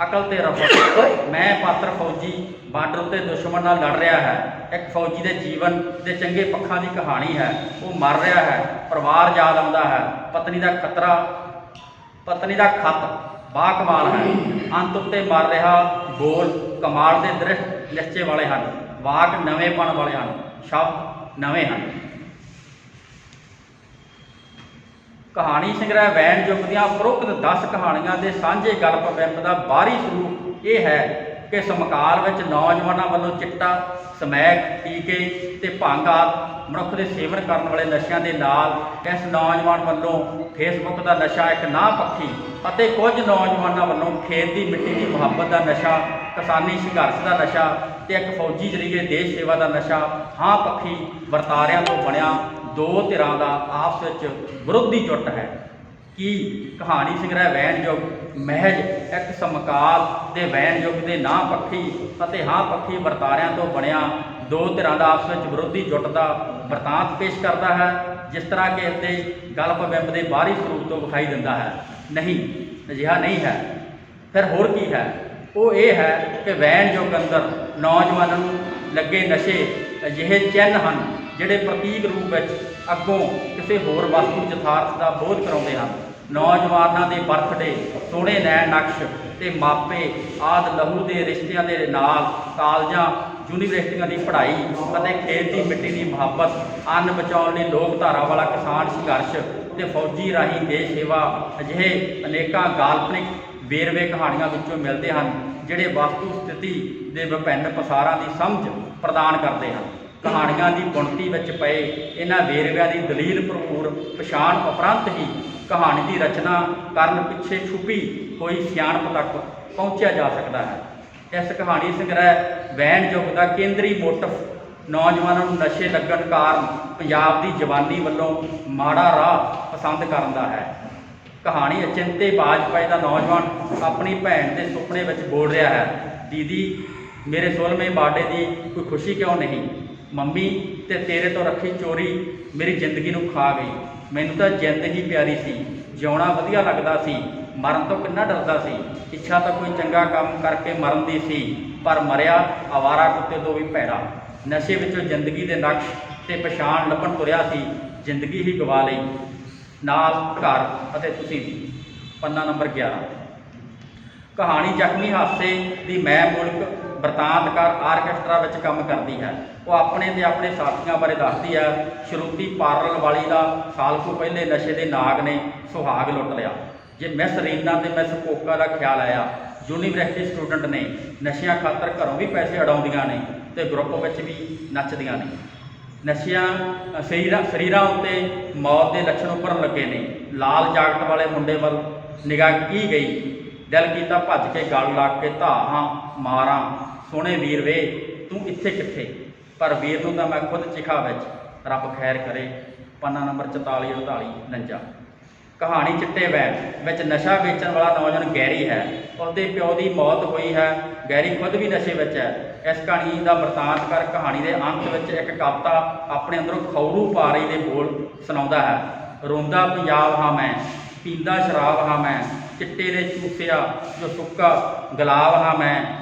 ਅਕਲ ਤੇ ਰਫਤ। ਮੈਂ ਪਾਤਰ ਫੌਜੀ ਬਾਰਡਰ ਉੱਤੇ ਦੁਸ਼ਮਣ ਨਾਲ ਲੜ ਰਿਹਾ ਹੈ। ਇੱਕ ਫੌਜੀ ਦੇ ਜੀਵਨ ਦੇ ਚੰਗੇ ਪੱਖਾਂ ਦੀ ਕਹਾਣੀ ਹੈ। ਉਹ ਮਰ ਰਿਹਾ ਹੈ, ਪਰਿਵਾਰ ਯਾਦ ਆਉਂਦਾ ਹੈ। ਪਤਨੀ ਦਾ ਖੱਤ ਬਾ ਕਮਾਲ ਹੈ। ਅੰਤ ਉੱਤੇ ਮਰ ਰਿਹਾ ਬੋਲ ਕਮਾਲ ਦੇ ਦ੍ਰਿਸ਼ ਨਿਸ਼ਚੇ ਵਾਲੇ ਹਨ। ਵਾਕ ਨਵੇਂਪਣ ਵਾਲੇ ਹਨ, ਸ਼ਬਦ ਨਵੇਂ ਹਨ। ਕਹਾਣੀ ਸੰਗ੍ਰਹਿ ਵਹਿਣ ਯੁੱਗ ਦੀਆਂ ਉਪਰੋਕਤ 10 ਕਹਾਣੀਆਂ ਦੇ ਸਾਂਝੇ ਗਲਪ ਬਿੰਬ ਦਾ ਬਾਹਰੀ ਸਰੂਪ ਇਹ ਹੈ ਕਿ ਸਮਕਾਲ ਵਿੱਚ ਨੌਜਵਾਨਾਂ ਵੱਲੋਂ ਚਿੱਟਾ, ਸਮੈਕ, ਟੀਕੇ ਤੇ ਭੰਗ ਆਦਿ ਮਨੁੱਖ ਦੇ ਸੇਵਨ ਕਰਨ ਵਾਲੇ ਨਸ਼ਿਆਂ ਦੇ ਨਾਲ ਇਸ ਨੌਜਵਾਨ ਵੱਲੋਂ ਫੇਸਬੁੱਕ ਦਾ ਨਸ਼ਾ ਇੱਕ ਨਾਂਹ ਪੱਖੀ ਅਤੇ ਕੁਝ ਨੌਜਵਾਨਾਂ ਵੱਲੋਂ ਖੇਤ ਦੀ ਮਿੱਟੀ ਦੀ ਮੁਹੱਬਤ ਦਾ ਨਸ਼ਾ, ਕਿਸਾਨੀ ਸੰਘਰਸ਼ ਦਾ ਨਸ਼ਾ ਤੇ ਇੱਕ ਫੌਜੀ ਜਰੀਏ ਦੇਸ਼ ਸੇਵਾ ਦਾ ਨਸ਼ਾ ਹਾਂ ਪੱਖੀ ਵਰਤਾਰਿਆਂ ਤੋਂ ਬਣਿਆ ਦੋ ਧਿਰਾਂ ਦਾ ਆਪਸ ਵਿੱਚ ਵਿਰੋਧੀ ਜੁੱਟ ਹੈ। ਕੀ ਕਹਾਣੀ ਸੰਗ੍ਰਹਿ ਵਹਿਣ ਯੁੱਗ ਮਹਿਜ ਇੱਕ ਸਮਕਾਲ ਦੇ ਵਹਿਣ ਯੁੱਗ ਦੇ ਨਾਂਹ ਪੱਖੀ ਅਤੇ ਹਾਂ ਪੱਖੀ ਵਰਤਾਰਿਆਂ ਤੋਂ ਬਣਿਆ ਦੋ ਧਿਰਾਂ ਦਾ ਆਪਸ ਵਿੱਚ ਵਿਰੋਧੀ ਜੁੱਟ ਦਾ ਵਰਤਾਂਤ ਪੇਸ਼ ਕਰਦਾ ਹੈ, ਜਿਸ ਤਰ੍ਹਾਂ ਕਿ ਇਸਦੇ ਗਲਪ ਬਿੰਬ ਦੇ ਬਾਹਰੀ ਸਰੂਪ ਤੋਂ ਵਿਖਾਈ ਦਿੰਦਾ ਹੈ? ਨਹੀਂ, ਅਜਿਹਾ ਨਹੀਂ ਹੈ। ਫਿਰ ਹੋਰ ਕੀ ਹੈ? ਉਹ ਇਹ ਹੈ ਕਿ ਵਹਿਣ ਯੁੱਗ ਅੰਦਰ ਨੌਜਵਾਨਾਂ ਨੂੰ ਲੱਗੇ ਨਸ਼ੇ ਅਜਿਹੇ ਚਿੰਨ੍ਹ ਹਨ ਜਿਹੜੇ ਪ੍ਰਤੀਕ ਰੂਪ ਵਿੱਚ ਅੱਗੋਂ ਕਿਸੇ ਹੋਰ ਵਸਤੂ ਯਥਾਰਥ ਦਾ ਬੋਧ ਕਰਾਉਂਦੇ ਹਨ। ਨੌਜਵਾਨਾਂ ਦੇ ਬਰਥਡੇ, ਸੋਹਣੇ ਨੈਣ ਨਕਸ਼ ਤੇ ਮਾਪੇ ਆਦਿ ਲਹੂ ਦੇ ਰਿਸ਼ਤਿਆਂ ਦੇ ਨਾਲ ਕਾਲਜਾਂ, ਯੂਨੀਵਰਸਿਟੀਆਂ ਦੀ ਪੜ੍ਹਾਈ ਅਤੇ ਖੇਤ ਦੀ ਮਿੱਟੀ ਦੀ ਮੁਹੱਬਤ, ਅੰਨ ਬਚਾਉਣ ਲਈ ਲੋਕ ਧਾਰਾ ਵਾਲਾ ਕਿਸਾਨ ਸੰਘਰਸ਼ ਤੇ ਫੌਜੀ ਰਾਹੀਂ ਦੇਸ਼ ਸੇਵਾ ਅਜਿਹੇ ਅਨੇਕਾਂ ਕਾਲਪਨਿਕ ਵੇਰਵੇ ਕਹਾਣੀਆਂ ਵਿੱਚੋਂ ਮਿਲਦੇ ਹਨ ਜਿਹੜੇ ਵਸਤੂ ਸਥਿਤੀ ਦੇ ਵਿਭਿੰਨ ਪਸਾਰਾਂ ਦੀ ਸਮਝ ਪ੍ਰਦਾਨ ਕਰਦੇ ਹਨ। ਕਹਾਣੀਆਂ ਦੀ ਬੁਣਤੀ ਵਿੱਚ ਪਏ ਇਹਨਾਂ ਵੇਰਵਿਆਂ ਦੀ ਦਲੀਲ ਭਰਪੂਰ ਪਛਾਣ ਉਪਰੰਤ ਹੀ ਕਹਾਣੀ ਦੀ ਰਚਨਾ ਕਰਨ ਪਿੱਛੇ ਛੁਪੀ ਹੋਈ ਸਿਆਣਪ ਤੱਕ ਪਹੁੰਚਿਆ ਜਾ ਸਕਦਾ ਹੈ। ਇਸ ਕਹਾਣੀ ਸੰਗ੍ਰਹਿ ਵਹਿਣ ਯੁੱਗ ਦਾ ਕੇਂਦਰੀ ਮੋਟਿਵ ਨੌਜਵਾਨਾਂ ਨੂੰ ਨਸ਼ੇ ਲੱਗਣ ਕਾਰਨ ਪੰਜਾਬ ਦੀ ਜਵਾਨੀ ਵੱਲੋਂ ਮਾੜਾ ਰਾਹ ਪਸੰਦ ਕਰਨ ਦਾ ਹੈ। ਕਹਾਣੀ ਅਚਿੰਤੇ ਬਾਜਪਾਈ ਦਾ ਨੌਜਵਾਨ ਆਪਣੀ ਭੈਣ ਦੇ ਸੁਪਨੇ ਵਿੱਚ ਬੋਲ ਰਿਹਾ ਹੈ, ਦੀਦੀ ਮੇਰੇ 16ਵੇਂ ਬਰਥਡੇ ਦੀ ਕੋਈ ਖੁਸ਼ੀ ਕਿਉਂ ਨਹੀਂ? ਮੰਮੀ ਤੇ ਤੇਰੇ ਤੋਂ ਰੱਖੀ ਚੋਰੀ ਮੇਰੀ ਜ਼ਿੰਦਗੀ ਨੂੰ ਖਾ ਗਈ। ਮੈਨੂੰ ਤਾਂ ਜਿੰਦ ਹੀ ਪਿਆਰੀ ਸੀ, ਜਿਉਣਾ ਵਧੀਆ ਲੱਗਦਾ ਸੀ, ਮਰਨ ਤੋਂ ਕਿੰਨਾ ਡਰਦਾ ਸੀ। ਇੱਛਾ ਤਾਂ ਕੋਈ ਚੰਗਾ ਕੰਮ ਕਰਕੇ ਮਰਨ ਦੀ ਸੀ, ਪਰ ਮਰਿਆ ਆਵਾਰਾ ਕੁੱਤੇ ਤੋਂ ਵੀ ਭੈੜਾ। ਨਸ਼ੇ ਵਿੱਚੋਂ ਜ਼ਿੰਦਗੀ ਦੇ ਨਕਸ਼ ਤੇ ਪਛਾਣ ਲੱਭਣ ਤੁਰਿਆ ਸੀ, ਜ਼ਿੰਦਗੀ ਹੀ ਗਵਾ ਲਈ, ਨਾਲ ਘਰ ਅਤੇ ਤੁਸੀਂ ਵੀ। ਪੰਨਾ ਨੰਬਰ 11। ਕਹਾਣੀ ਜ਼ਖਮੀ ਹਾਸੇ ਦੀ ਮੈਂ ਮੁਲਕ ਬਰਤਾਂਤਕਾਰ ਆਰਕੈਸਟਰਾ ਵਿੱਚ ਕੰਮ ਕਰਦੀ ਹੈ। ਉਹ ਆਪਣੇ ਤੇ ਆਪਣੇ ਸਾਥੀਆਂ ਬਾਰੇ ਦੱਸਦੀ ਹੈ। ਸ਼ਰੂਤੀ ਪਾਰਲ ਵਾਲੀ ਦਾ ਸਾਲ ਕੁ ਪਹਿਲੇ ਨਸ਼ੇ ਦੇ ਨਾਗ ਨੇ ਸੁਹਾਗ ਲੁੱਟ ਲਿਆ। ਜੇ ਮਿਸ ਰੀਨਾ ਤੇ ਮਿਸ ਕੋਕਾ ਦਾ ਖਿਆਲ ਆਇਆ। ਯੂਨੀਵਰਸਿਟੀ ਸਟੂਡੈਂਟ ਨੇ, ਨਸ਼ਿਆਂ ਖਾਤਰ ਘਰੋਂ ਵੀ ਪੈਸੇ ਉਡਾਉਂਦੀਆਂ ਨੇ ਤੇ ਗਰੁੱਪ ਵਿੱਚ ਵੀ ਨੱਚਦੀਆਂ ਨੇ। ਨਸ਼ਿਆਂ ਸਰੀਰਾਂ ਉੱਤੇ ਮੌਤ ਦੇ ਲੱਛਣ ਉੱਭਰਨ ਲੱਗੇ ਨੇ। ਲਾਲ ਜਾਕਟ ਵਾਲੇ ਮੁੰਡੇ ਵੱਲ ਨਿਗਾਹ ਕੀ ਗਈ, ਦਿਲ ਕੀਤਾ ਭੱਜ ਕੇ ਗਲ ਲਾ ਕੇ ਧਾਹਾਂ ਮਾਰਾਂ, ਸੋਹਣੇ ਵੀਰ ਵੇ ਤੂੰ ਇੱਥੇ ਕਿੱਥੇ। ਪਰ ਵੀਰ ਨੂੰ ਤਾਂ ਮੈਂ ਖੁਦ ਚਿਖਾ ਵਿੱਚ, ਰੱਬ ਖੈਰ ਕਰੇ। ਪੰਨਾ ਨੰਬਰ 44 48 49। ਕਹਾਣੀ ਚਿੱਟੇ ਵੈਨ ਵਿੱਚ ਨਸ਼ਾ ਵੇਚਣ ਵਾਲਾ ਨੌਜਵਾਨ ਗੈਰੀ ਹੈ। ਉਸਦੇ ਪਿਓ ਦੀ ਮੌਤ ਹੋਈ ਹੈ। ਗੈਰੀ ਖੁਦ ਵੀ ਨਸ਼ੇ ਵਿੱਚ ਹੈ। ਇਸ ਕਹਾਣੀ ਦਾ ਵਰਤਾਂਤਕਾਰ ਕਹਾਣੀ ਦੇ ਅੰਤ ਵਿੱਚ ਇੱਕ ਕਵਿਤਾ ਆਪਣੇ ਅੰਦਰੋਂ ਖੌਰੂ ਪਾਰੀ ਦੇ ਬੋਲ ਸੁਣਾਉਂਦਾ ਹੈ। ਰੋਂਦਾ ਪੰਜਾਬ ਹਾਂ ਮੈਂ, ਪੀਂਦਾ ਸ਼ਰਾਬ ਹਾਂ ਮੈਂ, ਚਿੱਟੇ ਦੇ ਚੂਸਿਆ ਜੋ ਸੁੱਕਾ ਗੁਲਾਬ ਹਾਂ ਮੈਂ,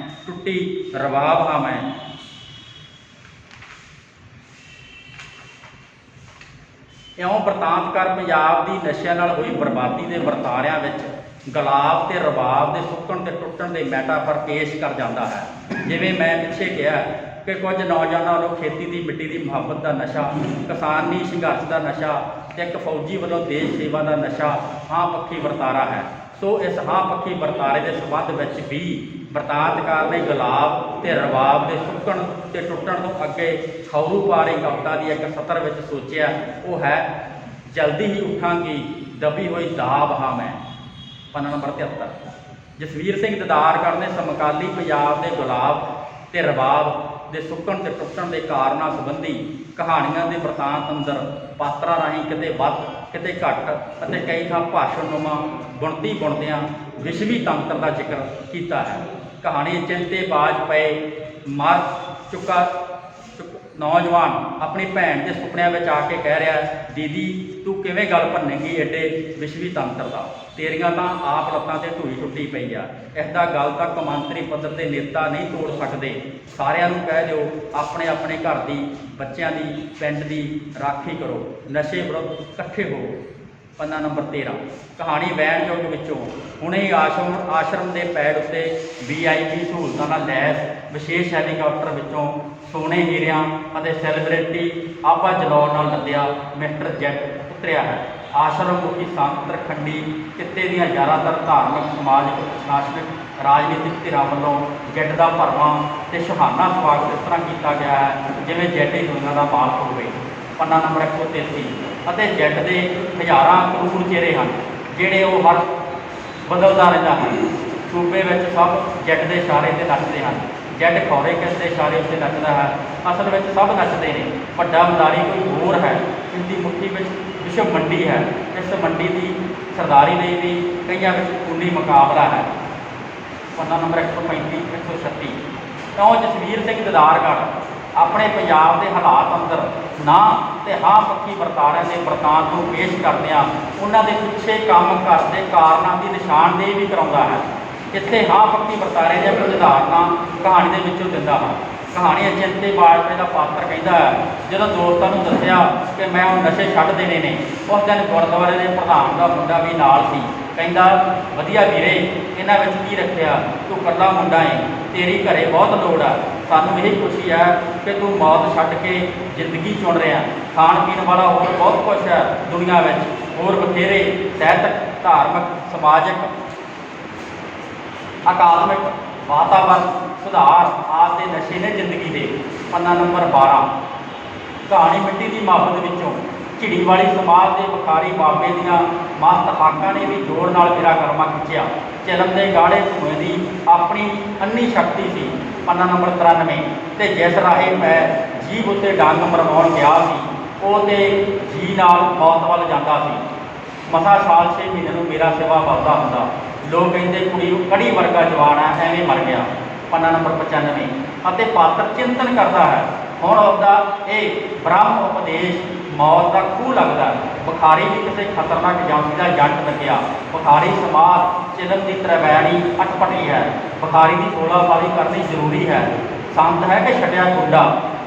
ਟੁੱਟੀ ਰਬਾਬ ਹਾਂ ਮੈਂ। ਇਉਂ ਵਰਤਾਂਤਕਾਰ ਪੰਜਾਬ ਦੀ ਨਸ਼ਿਆਂ ਨਾਲ ਹੋਈ ਬਰਬਾਦੀ ਦੇ ਵਰਤਾਰਿਆਂ ਵਿੱਚ ਗੁਲਾਬ ਤੇ ਰਬਾਬ ਦੇ ਸੁੱਕਣ ਤੇ ਟੁੱਟਣ ਦੇ ਮੈਟਾਫਰ ਪੇਸ਼ ਕਰ ਜਾਂਦਾ ਹੈ। ਜਿਵੇਂ ਮੈਂ ਪਿੱਛੇ ਕਿਹਾ ਕਿ ਕੁਝ ਨੌਜਵਾਨਾਂ ਵੱਲੋਂ ਖੇਤੀ ਦੀ ਮਿੱਟੀ ਦੀ ਮੁਹੱਬਤ ਦਾ ਨਸ਼ਾ, ਕਿਸਾਨੀ ਸੰਘਰਸ਼ ਦਾ ਨਸ਼ਾ ਤੇ ਇੱਕ ਫੌਜੀ ਵੱਲੋਂ ਦੇਸ਼ ਸੇਵਾ ਦਾ ਨਸ਼ਾ ਹਾਂ ਪੱਖੀ ਵਰਤਾਰਾ ਹੈ। ਸੋ ਇਸ ਹਾਂ ਪੱਖੀ ਵਰਤਾਰੇ ਦੇ ਸੰਬੰਧ ਵਿੱਚ ਵੀ ਵਰਤਾਂਤਕਾਰ ਨੇ ਗੁਲਾਬ ਤੇ ਰਬਾਬ ਦੇ ਸੁੱਕਣ ਤੇ ਟੁੱਟਣ ਤੋਂ ਅੱਗੇ ਖੌਰੂ ਪਾਰੀ ਕਵਿਤਾ ਦੀ ਇੱਕ ਸਤਰ ਵਿੱਚ ਸੋਚਿਆ। ਉਹ ਹੈ ਜਲਦੀ ਹੀ ਉੱਠਾਂਗੀ ਦਬੀ ਹੋਈ ਦਾਬ ਹਾਂ ਮੈਂ। ਪੰਨਾ ਨੰਬਰ 73। ਜਸਵੀਰ ਸਿੰਘ ਦਦਾਰਗੜ੍ਹ ਨੇ ਸਮਕਾਲੀ ਪੰਜਾਬ ਦੇ ਗੁਲਾਬ ਤੇ ਰਬਾਬ ਦੇ ਸੁੱਕਣ ਤੇ ਟੁੱਟਣ ਦੇ ਕਾਰਨਾਂ ਸੰਬੰਧੀ ਕਹਾਣੀਆਂ ਦੇ ਵਰਤਾਂਤ ਅੰਦਰ ਪਾਤਰਾਂ ਰਾਹੀਂ ਕਿਤੇ ਵੱਧ ਕਿਤੇ ਘੱਟ ਅਤੇ ਕਈ ਥਾਂ ਭਾਸ਼ਣਨੁਮਾ ਬੁਣਤੀ ਬੁਣਦਿਆਂ ਵਿਸ਼ਵੀ ਤੰਤਰ ਦਾ ਜ਼ਿਕਰ ਕੀਤਾ ਹੈ। ਕਹਾਣੀ ਚਿੰਤੇ ਬਾਜ ਪਏ ਮਰ ਚੁੱਕਾ ਨੌਜਵਾਨ ਆਪਣੀ ਭੈਣ ਦੇ ਸੁਪਨਿਆਂ ਵਿੱਚ ਆ ਕੇ ਕਹਿ ਰਿਹਾ, ਦੀਦੀ ਤੂੰ ਕਿਵੇਂ ਗੱਲ ਭੰਨੇਗੀ ਐਡੇ ਵਿਸ਼ਵੀ ਤੰਤਰ ਦਾ, ਤੇਰੀਆਂ ਤਾਂ ਆਪ ਲੱਤਾਂ ਤੇ ਢੂਈ ਟੁੱਟੀ ਪਈ ਆ। ਇਸ ਦਾ ਗੱਲ ਤਾਂ ਕੌਮਾਂਤਰੀ ਪੱਧਰ ਤੇ ਨੇਤਾ ਨਹੀਂ ਤੋੜ ਸਕਦੇ। ਸਾਰਿਆਂ ਨੂੰ ਕਹਿ ਦਿਓ ਆਪਣੇ ਆਪਣੇ ਘਰ ਦੀ, ਬੱਚਿਆਂ ਦੀ, ਪਿੰਡ ਦੀ ਰਾਖੀ ਕਰੋ, ਨਸ਼ੇ ਵਿਰੁੱਧ ਇਕੱਠੇ ਹੋ। ਪੰਨਾ ਨੰਬਰ 13। ਕਹਾਣੀ ਵੈਨ ਯੁੱਗ ਵਿੱਚੋਂ ਹੁਣੇ ਆਸ਼ਰਮ ਦੇ ਪੈਡ ਉੱਤੇ VIP ਸਹੂਲਤਾਂ ਨਾਲ ਲੈਸ ਵਿਸ਼ੇਸ਼ ਹੈਲੀਕਾਪਟਰ ਵਿੱਚੋਂ ਸੋਨੇ ਹੀਰਿਆਂ ਅਤੇ ਸੈਲੀਬ੍ਰਿਟੀ ਆਭਾ ਜਲਾਉਣ ਨਾਲ ਲੱਦਿਆ ਮਿਸਟਰ ਜੈਟ ਉਤਰਿਆ ਹੈ। ਆਸ਼ਰਮ ਮੁਖੀ ਸੰਤ ਖੰਡੀ ਕਿੱਤੇ ਦੀਆਂ ਜ਼ਿਆਦਾਤਰ ਧਾਰਮਿਕ, ਸਮਾਜਿਕ, ਪ੍ਰਸ਼ਾਸਨਿਕ, ਰਾਜਨੀਤਿਕ ਧਿਰਾਂ ਵੱਲੋਂ ਜੈਟ ਦਾ ਭਰਵਾਂ ਤੇ ਸੁਹਾਨਾ ਸਵਾਗਤ ਇਸ ਤਰ੍ਹਾਂ ਕੀਤਾ ਗਿਆ ਹੈ ਜਿਵੇਂ ਜੈਟ ਹੀ ਦੁਨੀਆ ਦਾ ਮਾਲਕ ਹੋਵੇ। ਪੰਨਾ ਨੰਬਰ 133। ਅਤੇ ਜੈਟ ਦੇ ਹਜ਼ਾਰਾਂ ਕਰੋੜ ਚਿਹਰੇ ਹਨ ਜਿਹੜੇ ਉਹ ਹਰ ਬਦਲਦਾ ਰਹਿੰਦਾ ਹੈ। ਸੂਬੇ ਵਿੱਚ ਸਭ ਜੈਟ ਦੇ ਇਸ਼ਾਰੇ 'ਤੇ ਨੱਚਦੇ ਹਨ। ਜੈਟ ਖੌਰੇ ਕਿਸ ਦੇ ਇਸ਼ਾਰੇ ਉੱਤੇ ਨੱਚਦਾ ਹੈ। ਅਸਲ ਵਿੱਚ ਸਭ ਨੱਚਦੇ ਨੇ। ਵੱਡਾ ਮਦਾਰੀ ਕੋਈ ਹੋਰ ਹੈ। ਇਸ ਦੀ ਮੁੱਠੀ ਵਿੱਚ ਵਿਸ਼ਵ ਮੰਡੀ ਹੈ। ਇਸ ਮੰਡੀ ਦੀ ਸਰਦਾਰੀ ਲਈ ਵੀ ਕਈਆਂ ਵਿੱਚ ਖੂਨੀ ਮੁਕਾਬਲਾ ਹੈ। ਪੰਨਾ ਨੰਬਰ 135 136। ਕਿਉਂ ਜਸਵੀਰ ਸਿੰਘ ਦਦਾਰਗੜ੍ਹ ਆਪਣੇ ਪੰਜਾਬ ਦੇ ਹਾਲਾਤ ਅੰਦਰ ਨਾ ਤੇ ਹਾਂ ਪੱਖੀ ਵਰਤਾਰਿਆਂ ਦੇ ਵਰਤਾਂਤ ਨੂੰ ਪੇਸ਼ ਕਰਦਿਆਂ ਉਹਨਾਂ ਦੇ ਪਿੱਛੇ ਕੰਮ ਕਰਦੇ ਕਾਰਨਾਂ ਦੀ ਨਿਸ਼ਾਨਦੇਹੀ ਵੀ ਕਰਾਉਂਦਾ ਹੈ। ਇੱਥੇ ਹਾਂ ਪੱਖੀ ਵਰਤਾਰੇ ਦੀਆਂ ਕੁਝ ਉਦਾਹਰਨਾਂ ਕਹਾਣੀ ਦੇ ਵਿੱਚੋਂ ਦਿੰਦਾ ਹਾਂ। ਕਹਾਣੀ ਚਿੰਤੇ ਬਾਜਪੇ ਦਾ ਪਾਤਰ ਕਹਿੰਦਾ ਹੈ, ਜਦੋਂ ਦੋਸਤਾਂ ਨੂੰ ਦੱਸਿਆ ਕਿ ਮੈਂ ਉਹ ਨਸ਼ੇ ਛੱਡ ਦੇਣੇ ਨੇ, ਉਸ ਦਿਨ ਗੁਰਦੁਆਰੇ ਦੇ ਪ੍ਰਧਾਨ ਦਾ ਮੁੰਡਾ ਵੀ ਨਾਲ ਸੀ। ਕਹਿੰਦਾ, ਵਧੀਆ ਵੀਰੇ ਇਹਨਾਂ ਵਿੱਚ ਕੀ ਰੱਖਿਆ, ਤੂੰ ਇਕੱਲਾ ਮੁੰਡਾ ਏ, ਤੇਰੀ ਘਰੇ ਬਹੁਤ ਲੋੜ ਆ। ਸਾਨੂੰ ਇਹ ਖੁਸ਼ੀ ਹੈ ਕਿ ਤੂੰ ਮੌਤ ਛੱਡ ਕੇ ਜ਼ਿੰਦਗੀ ਚੁਣ ਰਿਹਾ। ਖਾਣ ਪੀਣ ਵਾਲਾ ਹੋਰ ਬਹੁਤ ਕੁਛ ਹੈ ਦੁਨੀਆ ਵਿੱਚ, ਹੋਰ ਬਥੇਰੇ ਸਾਹਿਤਕ, ਧਾਰਮਿਕ, ਸਮਾਜਿਕ, ਅਕਾਦਮਿਕ, ਵਾਤਾਵਰਨ ਸੁਧਾਰ ਆਦਿ ਦੇ ਨਸ਼ੇ ਨੇ ਜ਼ਿੰਦਗੀ ਦੇ। ਪੰਨਾ ਨੰਬਰ 12। ਕਹਾਣੀ ਮਿੱਟੀ ਦੀ ਮੁਹੱਬਤ ਵਿੱਚੋਂ ਝਿੜੀ ਵਾਲੀ ਸਮਾਜ ਦੇ ਵਖਾਰੀ ਬਾਬੇ ਦੀਆਂ ਮਸਤ ਹਾਕਾਂ ਨੇ ਵੀ ਜੋਰ ਨਾਲ ਮੇਰਾ ਕਰਮਾ ਖਿੱਚਿਆ। ਚਿਲਮ ਦੇ ਗਾੜੇ ਧੂਏ ਦੀ ਆਪਣੀ ਅੰਨੀ ਸ਼ਕਤੀ ਸੀ। ਪੰਨਾ ਨੰਬਰ 93। ਤੇ ਜਿਸ ਰਾਹੇ ਮੈਂ ਜੀਭ ਉੱਤੇ ਡੰਗ ਮਰਵਾਉਣ ਗਿਆ ਸੀ, ਉਹ ਤੇ ਜੀ ਨਾਲ ਮੌਤ ਵੱਲ ਜਾਂਦਾ ਸੀ। ਮਸਾ ਸਾਲ 6 ਮਹੀਨੇ ਨੂੰ ਮੇਰਾ ਸੇਵਾ ਵੱਧਦਾ ਹੁੰਦਾ। ਲੋਕ ਕਹਿੰਦੇ ਕੁੜੀ ਕੜੀ ਵਰਗਾ ਜਵਾਨ ਹੈ, ਐਵੇਂ ਮਰ ਗਿਆ। ਪੰਨਾ ਨੰਬਰ 95। ਅਤੇ ਪਾਤਰ ਚਿੰਤਨ ਕਰਦਾ ਹੈ ਹੁਣ ਉਹਦਾ ਇਹ ਬ੍ਰਹਮ ਉਪਦੇਸ਼ ਮੌਤ ਦਾ ਖੂਹ ਲੱਗਦਾ। ਬੁਖਾਰੀ ਵੀ ਕਿਸੇ ਖਤਰਨਾਕ ਜਾਂਦੀ ਦਾ ਜੱਟ ਲੱਗਿਆ। ਬੁਖਾਰੀ ਸਮਾਜ ਚਿਲਮ ਦੀ ਤਰਵੈਣੀ ਅਟਪਟੀ ਹੈ। ਬੁਖਾਰੀ ਦੀ 16 ਵਾਰੀ ਕਰਨੀ ਜ਼ਰੂਰੀ ਹੈ। ਸੰਤ ਹੈ ਕਿ ਛੱਡਿਆ ਕੁੰਡਾ,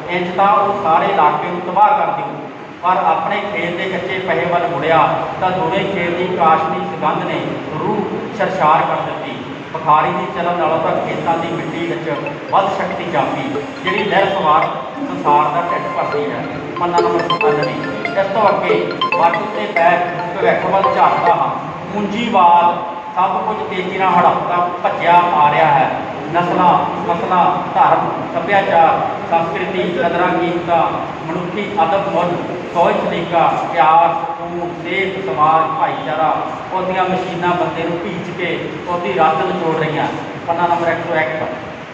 ਇੰਜ ਤਾਂ ਉਹ ਸਾਰੇ ਇਲਾਕੇ ਨੂੰ ਤਬਾਹ ਕਰ ਦਿਓ। ਪਰ ਆਪਣੇ ਖੇਤ ਦੇ ਕੱਚੇ ਪਹੇ ਵੱਲ ਮੁੜਿਆ ਤਾਂ ਦੋਵੇਂ ਖੇਤ ਦੀ ਕਾਸ਼ਨੀ ਸੁਗੰਧ ਨੇ ਰੂਹ ਸਰਸ਼ਾਰ ਕਰ ਦਿੱਤੀ। ਬੁਖਾਰੀ ਦੀ ਚੱਲਣ ਨਾਲੋਂ ਤਾਂ ਖੇਤਾਂ ਦੀ ਮਿੱਟੀ ਵਿੱਚ ਵੱਧ ਸ਼ਕਤੀ ਜਾਪੀ, ਜਿਹੜੀ ਲਹਿਰ ਸਵਾਰ ਸੰਸਾਰ ਦਾ ਢਿੱਡ ਭਰਦੀ ਹੈ। ਪੰਨਾ ਨੰਬਰ 97। ਇਸ ਤੋਂ ਅੱਗੇ ਵੱਟ ਉੱਤੇ ਪੈਰ ਭਵਿੱਖ ਵੱਲ ਝਾਕਦਾ ਹਾਂ। ਪੂੰਜੀਵਾਦ ਸਭ ਕੁਝ ਤੇਜ਼ੀ ਨਾਲ ਹੜਪਦਾ ਭੱਜਿਆ ਆ ਰਿਹਾ ਹੈ। ਨਸਲਾਂ ਫਸਲਾਂ ਧਰਮ ਸੱਭਿਆਚਾਰ ਸੰਸਕ੍ਰਿਤੀ ਕਦਰਾਂ ਕੀਮਤਾਂ ਮਨੁੱਖੀ ਅਦਬ ਮੁੱਲ ਸੋਚ ਸਲੀਕਾ ਪਿਆਰ ਸਕੂਨ ਸਿਹਤ ਸਮਾਜ ਭਾਈਚਾਰਾ ਉਹਦੀਆਂ ਮਸ਼ੀਨਾਂ ਬੰਦੇ ਨੂੰ ਭੀਚ ਕੇ ਉਹਦੀ ਰੱਤ ਨਿਚੋੜ ਰਹੀਆਂ। ਪੰਨਾ ਨੰਬਰ 101।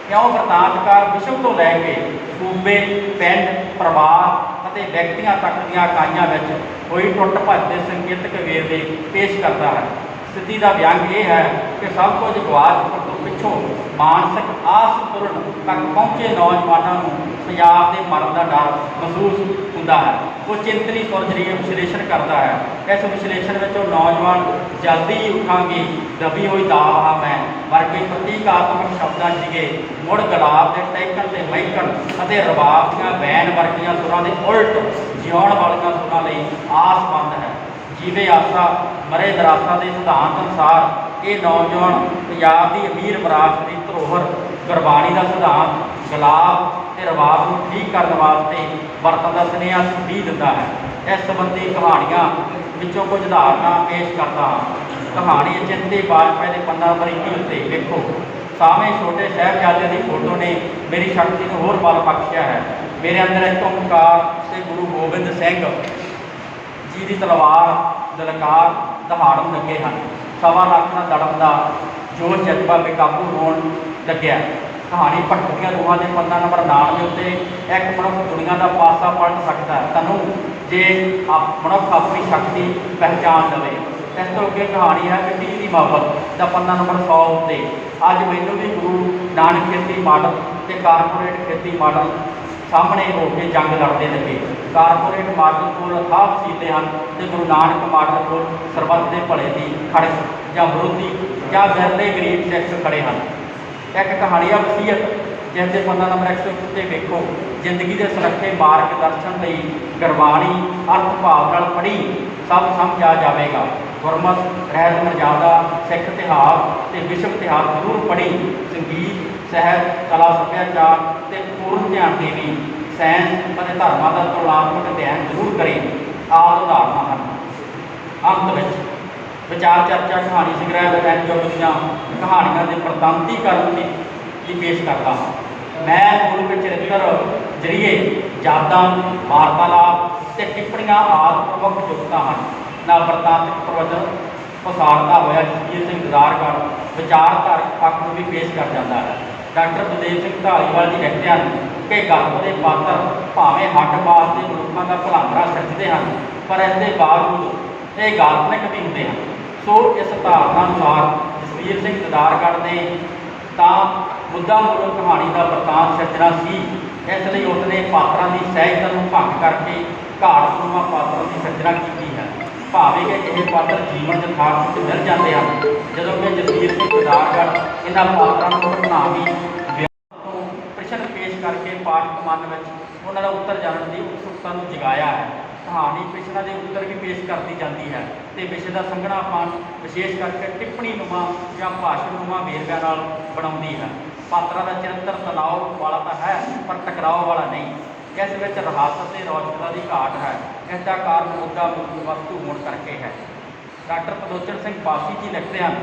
ਕਿਉਂ ਵਰਤਾਂਤਕਾਰ ਵਿਸ਼ਵ ਤੋਂ ਲੈ ਕੇ ਸੂਬੇ ਪਿੰਡ ਪਰਿਵਾਰ ਅਤੇ ਵਿਅਕਤੀਆਂ ਤੱਕ ਦੀਆਂ ਇਕਾਈਆਂ ਵਿੱਚ ਹੋਈ ਟੁੱਟ ਭੱਜ ਦੇ ਸੰਕੇਤਕ ਵੇਰਵੇ ਪੇਸ਼ ਕਰਦਾ ਹੈ। ਸਥਿਤੀ ਦਾ ਵਿਅੰਗ ਇਹ ਹੈ ਕਿ ਸਭ ਕੁਝ ਗਵਾ ਚੁੱਕਣ ਤੋਂ ਪਿੱਛੋਂ ਮਾਨਸਿਕ ਆਸੰਤੁਲਨ ਤੱਕ ਪਹੁੰਚੇ ਨੌਜਵਾਨਾਂ ਨੂੰ ਪੰਜਾਬ ਦੇ ਮਰਨ ਦਾ ਡਰ ਮਹਿਸੂਸ ਹੁੰਦਾ ਹੈ। ਉਹ ਚਿੰਤਨੀ ਸੁਰ ਜਰੀਏ ਵਿਸ਼ਲੇਸ਼ਣ ਕਰਦਾ ਹੈ। ਇਸ ਵਿਸ਼ਲੇਸ਼ਣ ਵਿੱਚ ਉਹ ਨੌਜਵਾਨ ਜਲਦੀ ਹੀ ਉੱਠਾਂਗੇ ਦਬੀ ਹੋਈ ਦਾਵਾ ਮੈਂ ਵਰਗੇ ਪ੍ਰਤੀਕਾਤਮਕ ਸ਼ਬਦਾਂ ਸੀਗੇ ਮੁੜ ਗੁਲਾਬ ਦੇ ਟਹਿਕਣ ਤੇ ਮਹਿਕਣ ਅਤੇ ਰਬਾਬ ਦੀਆਂ ਵੈਨ ਵਰਗੀਆਂ ਸੁਰਾਂ ਦੇ ਉਲਟ ਜਿਉਣ ਵਾਲੀਆਂ ਸੁਰਾਂ ਲਈ ਆਸਬੰਦ ਹੈ। ਜੀਵੇ ਆਸਾ ਮਰੇ ਦਰਾਸਾ ਦੇ ਸਿਧਾਂਤ ਅਨੁਸਾਰ ਇਹ ਨੌਜਵਾਨ ਪੰਜਾਬ ਦੀ ਅਮੀਰ ਵਿਰਾਸਤ ਦੀ ਧਰੋਹਰ ਗੁਰਬਾਣੀ ਦਾ ਸਿਧਾਂਤ ਗੁਲਾਬ ਤੇ ਰਬਾਬ ਨੂੰ ਠੀਕ ਕਰਨ ਵਾਸਤੇ ਵਰਤਣ ਦਾ ਸੁਨੇਹਾ ਵੀ ਦਿੰਦਾ ਹੈ। ਇਸ ਸੰਬੰਧੀ ਕਹਾਣੀਆਂ ਵਿੱਚੋਂ ਕੁਝ ਉਦਾਹਰਨਾਂ ਪੇਸ਼ ਕਰਦਾ ਹਾਂ। ਕਹਾਣੀ ਅਚਿੰਤੇ ਬਾਜਪਾਈ ਦੇ ਪੰਨਾ ਨੰਬਰ 21 ਉੱਤੇ ਵੇਖੋ। ਸਾਵੇਂ ਛੋਟੇ ਸਾਹਿਬਜ਼ਾਦੇ ਦੀ ਫੋਟੋ ਨੇ ਮੇਰੀ ਸ਼ਕਤੀ ਨੂੰ ਹੋਰ ਬਲ ਬਖਸ਼ਿਆ ਹੈ। ਮੇਰੇ ਅੰਦਰ ਇੱਕ ਓਂਕਾਰ ਤੇ ਗੁਰੂ ਗੋਬਿੰਦ ਸਿੰਘ ਜੀ ਦੀ ਤਲਵਾਰ ਦਲਕਾਰ ਦਹਾੜਨ ਲੱਗੇ ਹਨ। 1.25 ਲੱਖ ਨਾਲ ਦੜਨ ਦਾ ਜੋ ਜਜ਼ਬਾ ਬੇਕਾਬੂ ਹੋਣ ਲੱਗਿਆ। ਕਹਾਣੀ ਭਟਕਦੀਆਂ ਰੂਹਾਂ ਦੇ ਪੰਨਾ ਨੰਬਰ 99 ਉੱਤੇ ਇੱਕ ਮਨੁੱਖ ਦੁਨੀਆ ਦਾ ਪਾਸਾ ਪਲਟ ਸਕਦਾ ਹੈ ਤੈਨੂੰ ਜੇ ਮਨੁੱਖ ਆਪਣੀ ਸ਼ਕਤੀ ਪਹਿਚਾਣ ਲਵੇ। ਇਸ ਤੋਂ ਅੱਗੇ ਕਹਾਣੀ ਹੈ ਮਿੱਟੀ ਦੀ ਮੁਹੱਬਤ ਦਾ ਪੰਨਾ ਨੰਬਰ 100 ਉੱਤੇ। ਅੱਜ ਮੈਨੂੰ ਵੀ ਗੁਰੂ ਨਾਨਕ ਖੇਤੀ ਮਾਡਲ ਤੇ ਕਾਰਪੋਰੇਟ ਖੇਤੀ ਮਾਡਲ ਸਾਹਮਣੇ ਹੋ ਕੇ ਜੰਗ ਲੜਦੇ ਲੱਗੇ। ਕਾਰਪੋਰੇਟ ਮਾਡਲ ਕੋਲ ਅਥਾਹ ਵਸੀਲੇ ਹਨ ਤੇ ਗੁਰੂ ਨਾਨਕ ਮਾਡਲ ਕੋਲ ਸਰਬੱਤ ਦੇ ਭਲੇ ਦੀ ਖੜਕ ਜਾਂ ਵਿਰੋਧੀ ਜਾਂ ਵਿਰਲੇ ਗਰੀਬ ਸਿੱਖ ਖੜੇ ਹਨ। ਇੱਕ ਕਹਾਣੀ ਆ ਵਸੀਅਤ ਜਿਸ ਦੇ ਪੰਨਾ ਨੰਬਰ 101 ਉੱਤੇ ਵੇਖੋ। ਜ਼ਿੰਦਗੀ ਦੇ ਸੁਰੱਖੇ ਮਾਰਗ ਦਰਸ਼ਨ ਲਈ ਗੁਰਬਾਣੀ ਅਰਥ ਭਾਵ ਨਾਲ ਪੜ੍ਹੀ ਸਭ ਸਮਝ ਆ ਜਾਵੇਗਾ। ਗੁਰਮਤ ਰਹਿਤ ਮਰਜ਼ਾਦਾ ਸਿੱਖ ਇਤਿਹਾਸ ਤੇ ਵਿਸ਼ਵ ਇਤਿਹਾਸ ਜ਼ਰੂਰ ਪੜ੍ਹੀ। ਸੰਗੀਤ ਸਾਹਿਤ ਕਲਾ ਸੱਭਿਆਚਾਰ ਤੇ ਪੂਰਨ ਧਿਆਨ ਦੇਵੀ ਸਾਇੰਸ ਅਤੇ ਧਰਮਾਂ ਦਾ ਤੁਲਨਾਤਮਕ ਅਧਿਐਨ ਜ਼ਰੂਰ ਕਰੇ। ਆਦਿ ਉਦਾਹਰਨਾਂ ਹਨ। ਅੰਤ ਵਿੱਚ ਵਿਚਾਰ ਚਰਚਾ ਕਹਾਣੀ ਸੰਗ੍ਰਹਿ ਦੇ ਦੀਆਂ ਕਹਾਣੀਆਂ ਦੇ ਪ੍ਰਤੰਤੀਕਰਨ ਦੀ ਪੇਸ਼ ਕਰਦਾ ਹਾਂ। ਮੈਂ ਮੂਲ ਚਰਿੱਤਰ ਜਰੀਏ ਯਾਦਾਂ ਵਾਰਤਾਲਾਪ ਤੇ ਟਿੱਪਣੀਆਂ ਆਦਿ ਪ੍ਰਮੁੱਖ ਜੁਗਤਾਂ ਹਨ। ਨਾ ਵਰਤਾਂਤਿਕ ਪ੍ਰਵਚਨ ਪਸਾਰਦਾ ਹੋਇਆ ਜਸਵੀਰ ਸਿੰਘ ਦਦਾਰਗੜ੍ਹ ਵਿਚਾਰਧਾਰਕ ਪੱਖ ਨੂੰ ਵੀ ਪੇਸ਼ ਕਰ ਜਾਂਦਾ ਹੈ। ਡਾਕਟਰ ਬਲਦੇਵ ਸਿੰਘ ਢਾਲੀਵਾਲ ਜੀ ਲਿਖਦੇ ਹਨ ਕਿ ਗਲਪ ਦੇ ਪਾਤਰ ਭਾਵੇਂ ਹੱਡ ਮਾਸ ਦੇ ਮਨੁੱਖਾਂ ਦਾ ਭਲਾਂਦਰਾ ਸਿਰਜਦੇ ਹਨ ਪਰ ਇਸ ਦੇ ਬਾਵਜੂਦ ਇਹ ਕਾਲਪਨਿਕ ਵੀ ਹੁੰਦੇ ਹਨ। ਸੋ ਇਸ ਧਾਰਨਾ ਅਨੁਸਾਰ ਜਸਵੀਰ ਸਿੰਘ ਦਦਾਰਗੜ੍ਹ ਨੇ ਤਾਂ ਮੁੱਦਾ ਮੂਲ ਕਹਾਣੀ ਦਾ ਵਰਤਾਂਤ ਸਿਰਜਣਾ ਸੀ। ਇਸ ਲਈ ਉਸਨੇ ਪਾਤਰਾਂ ਦੀ ਸਹਿਜਤਾ ਨੂੰ ਭੰਗ ਕਰਕੇ ਘਾੜਪੂਰਵਾਂ ਪਾਤਰਾਂ ਦੀ ਸਿਰਜਣਾ ਕੀਤੀ ਹੈ। ਭਾਵੇਂ ਕਿ ਇਹ ਪਾਤਰ ਜੀਵਨ ਯਥਾਰਥ ਵਿੱਚ ਮਿਲ ਜਾਂਦੇ ਹਨ ਜਦੋਂ ਕਿ ਜਸਵੀਰ ਸਿੰਘ ਦਦਾਰਗੜ੍ਹ ਇਹਨਾਂ ਪਾਤਰਾਂ ਨੂੰ ਘਟਨਾਵੀ ਵਿਆਹ ਤੋਂ ਪ੍ਰਸ਼ਨ ਪੇਸ਼ ਕਰਕੇ ਪਾਠਕ ਮਨ ਵਿੱਚ ਉਹਨਾਂ ਦਾ ਉੱਤਰ ਜਾਣਨ ਦੀ ਉਤਸੁਕਤਾ ਨੂੰ ਜਗਾਇਆ ਹੈ। ਕਹਾਣੀ ਪ੍ਰਸ਼ਨਾਂ ਦੇ ਉੱਤਰ ਵੀ ਪੇਸ਼ ਕਰਦੀ ਜਾਂਦੀ ਹੈ ਤੇ ਵਿਸ਼ੇ ਦਾ ਸੰਘਣਾਪਣ ਵਿਸ਼ੇਸ਼ ਕਰਕੇ ਟਿੱਪਣੀ ਨੁਮਾ ਜਾਂ ਭਾਸ਼ਣ ਨੁਮਾ ਵੇਰਵਿਆਂ ਨਾਲ ਬਣਾਉਂਦੀ ਹੈ। ਪਾਤਰਾਂ ਦਾ ਚਰਿੱਤਰ ਤਣਾਅ ਵਾਲਾ ਤਾਂ ਹੈ ਪਰ ਟਕਰਾਓ ਵਾਲਾ ਨਹੀਂ। ਇਸ ਵਿੱਚ ਰਹਾਸਤ ਤੇ ਰੌਚਕਤਾ ਦੀ ਘਾਟ ਹੈ। ਇਸ ਦਾ ਕਾਰਨ ਮੁੱਦਾ ਵਸਤੂ ਹੋਣ ਕਰਕੇ ਹੈ। ਡਾਕਟਰ ਪਦੋਚਨ ਸਿੰਘ ਬਾਸੀ ਜੀ ਲਿਖਦੇ ਹਨ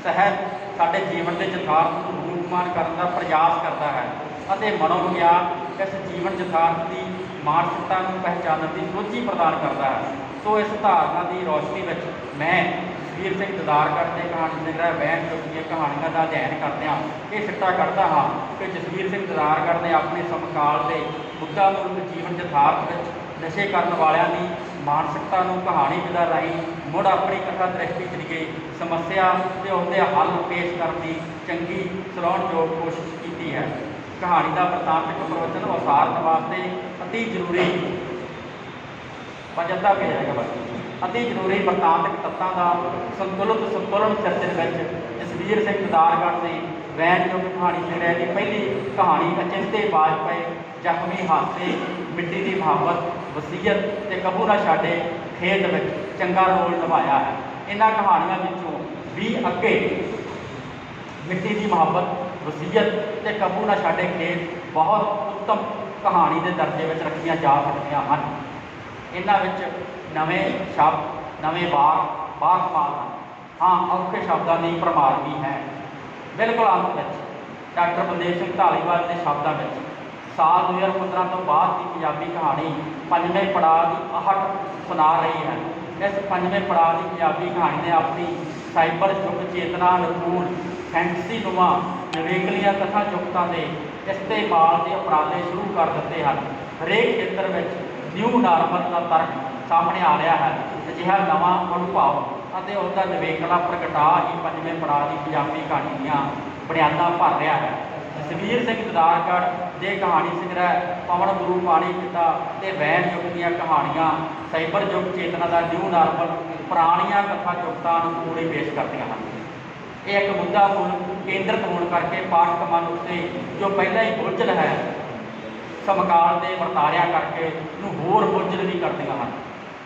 ਸਾਹਿਤ ਸਾਡੇ ਜੀਵਨ ਦੇ ਯਥਾਰਥ ਨੂੰ ਰੂਪਮਾਨ ਕਰਨ ਦਾ ਪ੍ਰਯਾਸ ਕਰਦਾ ਹੈ ਅਤੇ ਮਨੋਵਿਗਿਆਨ ਇਸ ਜੀਵਨ ਯਥਾਰਥ ਦੀ ਮਾਨਸਿਕਤਾ ਨੂੰ ਪਹਿਚਾਨਣ ਦੀ ਸੋਝੀ ਪ੍ਰਦਾਨ ਕਰਦਾ ਹੈ। ਸੋ ਇਸ ਧਾਰਨਾ ਦੀ ਰੌਸ਼ਨੀ ਵਿੱਚ ਮੈਂ ਜਸਵੀਰ ਸਿੰਘ ਦਦਾਰਗੜ੍ਹ ਦੇ ਕਹਾਣੀ ਸੰਗ੍ਰਹਿ ਬਹਿਣ ਚੁੱਕੀਆਂ ਕਹਾਣੀਆਂ ਦਾ ਅਧਿਐਨ ਕਰਦਿਆਂ ਇਹ ਸਿੱਟਾ ਕੱਢਦਾ ਹਾਂ ਕਿ ਜਸਵੀਰ ਸਿੰਘ ਦਦਾਰਗੜ੍ਹ ਨੇ ਆਪਣੇ ਸਮਕਾਲ ਦੇ ਮੁੱਦਾ ਮੂਲਕ ਜੀਵਨ ਯਥਾਰਥ ਵਿੱਚ ਨਸ਼ੇ ਕਰਨ ਵਾਲਿਆਂ ਦੀ ਮਾਨਸਿਕਤਾ ਨੂੰ ਕਹਾਣੀ ਵਿਧਾ ਰਾਹੀਂ ਮੁੜ ਆਪਣੀ ਕਥਾ ਦ੍ਰਿਸ਼ਟੀ ਜ਼ਰੀਏ ਸਮੱਸਿਆ ਤੇ ਉਹਦੇ ਹੱਲ ਪੇਸ਼ ਕਰਨ ਦੀ ਚੰਗੀ ਸਲਾਹੁਣਯੋਗ ਕੋਸ਼ਿਸ਼ ਕੀਤੀ ਹੈ। ਕਹਾਣੀ ਦਾ ਵਰਤਾਂਤਕ ਪ੍ਰਵਚਨ ਉਸਾਰਨ ਵਾਸਤੇ ਅਤੀ ਜ਼ਰੂਰੀ ਅੱਧਾ ਪੇਜ ਹੈਗਾ ਬਸ ਅਤੀ ਜ਼ਰੂਰੀ ਵਰਤਾਂਤਕ ਤੱਤਾਂ ਦਾ ਸੰਤੁਲਨ ਸਿਰਜਣ ਵਿੱਚ ਜਸਵੀਰ ਸਿੰਘ ਦਦਾਰਗੜ੍ਹ ਦੀ ਵੈਨਯੋਗ ਕਹਾਣੀ ਸੰਗ੍ਰਹਿ ਦੀ ਪਹਿਲੀ ਕਹਾਣੀ ਅਚਿੰਤੇ ਬਾਜ ਪਏ ਜ਼ਖਮੀ ਹਾਸੇ ਮਿੱਟੀ ਦੀ ਮੁਹੱਬਤ ਵਸੀਅਤ ਤੇ ਕਬੂ ਨਾ ਛਾਡੇ ਖੇਤ ਵਿੱਚ ਚੰਗਾ ਰੋਲ ਨਿਭਾਇਆ ਹੈ। ਇਹਨਾਂ ਕਹਾਣੀਆਂ ਵਿੱਚੋਂ ਵੀ ਅੱਗੇ ਮਿੱਟੀ ਦੀ ਮੁਹੱਬਤ ਵਸੀਅਤ ਤੇ ਕਬੂ ਨਾ ਛਾਡੇ ਖੇਤ ਬਹੁਤ ਉੱਤਮ ਕਹਾਣੀ ਦੇ ਦਰਜੇ ਵਿੱਚ ਰੱਖੀਆਂ ਜਾ ਸਕਦੀਆਂ ਹਨ। ਇਹਨਾਂ ਵਿੱਚ ਨਵੇਂ ਸ਼ਬਦ ਨਵੇਂ ਬਾਖਮਾਲ ਹਨ। ਹਾਂ, ਔਖੇ ਸ਼ਬਦਾਂ ਦੀ ਭਰਮਾਰ ਵੀ ਹੈ। ਬਿਲਕੁਲ ਅੰਤ ਵਿੱਚ ਡਾਕਟਰ ਬਲਦੇਵ ਸਿੰਘ ਢਾਲੀਵਾਲ ਦੇ ਸ਼ਬਦਾਂ ਵਿੱਚ ਸਾਲ 2015 ਤੋਂ ਬਾਅਦ ਦੀ ਪੰਜਾਬੀ ਕਹਾਣੀ ਪੰਜਵੇਂ ਪੜਾਅ ਦੀ ਆਹਟ ਸੁਣਾ ਰਹੀ ਹੈ। ਇਸ ਪੰਜਵੇਂ ਪੜਾਅ ਦੀ ਪੰਜਾਬੀ ਕਹਾਣੀ ਨੇ ਆਪਣੀ ਸਾਈਬਰ ਯੁੱਗ ਚੇਤਨਾ ਅਨੁਕੂਲ ਫੈਂਟਸੀ ਨੁਮਾ ਨਿਵੇਕਲੀਆਂ ਕਥਾ ਚੁਕਤਾਂ ਦੇ ਇਸਤੇਮਾਲ ਦੇ ਉਪਰਾਲੇ ਸ਼ੁਰੂ ਕਰ ਦਿੱਤੇ ਹਨ। ਹਰੇਕ ਖੇਤਰ ਵਿੱਚ ਨਿਊ ਨਾਰਮਲ ਦਾ ਤਰਕ ਸਾਹਮਣੇ ਆ ਰਿਹਾ ਹੈ। ਅਜਿਹਾ ਨਵਾਂ ਅਨੁਭਵ ਅਤੇ ਉਸਦਾ ਨਿਵੇਕਲਾ ਪ੍ਰਗਟਾਅ ਹੀ ਪੰਜਵੇਂ ਪੜਾਅ ਦੀ ਪੰਜਾਬੀ ਕਹਾਣੀ ਦੀਆਂ ਬੁਨਿਆਦਾਂ ਭਰ ਰਿਹਾ ਹੈ। ਜਸਵੀਰ ਸਿੰਘ ਦਦਾਰਗੜ੍ਹ ਦੇ ਕਹਾਣੀ ਸੰਗ੍ਰਹਿ ਪਵਨ ਗੁਰੂ ਪਾਣੀ ਪਿਤਾ ਤੇ ਵੈਨ ਯੁੱਗ ਦੀਆਂ ਕਹਾਣੀਆਂ ਸਾਈਬਰ ਯੁੱਗ ਚੇਤਨਾ ਦਾ ਨਿਊ ਨਾਰਮਲ ਪੁਰਾਣੀਆਂ ਕਥਾ ਚੁਕਤਾਂ ਨੂੰ ਪੂਰੀ ਪੇਸ਼ ਕਰਦੀਆਂ ਹਨ। ਇਹ ਇੱਕ ਮੁੱਦਾ ਕੇਂਦਰਿਤ ਹੋਣ ਕਰਕੇ ਪਾਠਕ ਮਨ ਉੱਤੇ ਜੋ ਪਹਿਲਾਂ ਹੀ ਬੋਝਲ ਹੈ ਸਮਕਾਲ ਦੇ ਵਰਤਾਰਿਆਂ ਕਰਕੇ ਨੂੰ ਹੋਰ ਬੋਝਲ ਵੀ ਕਰਦੀਆਂ ਹਨ।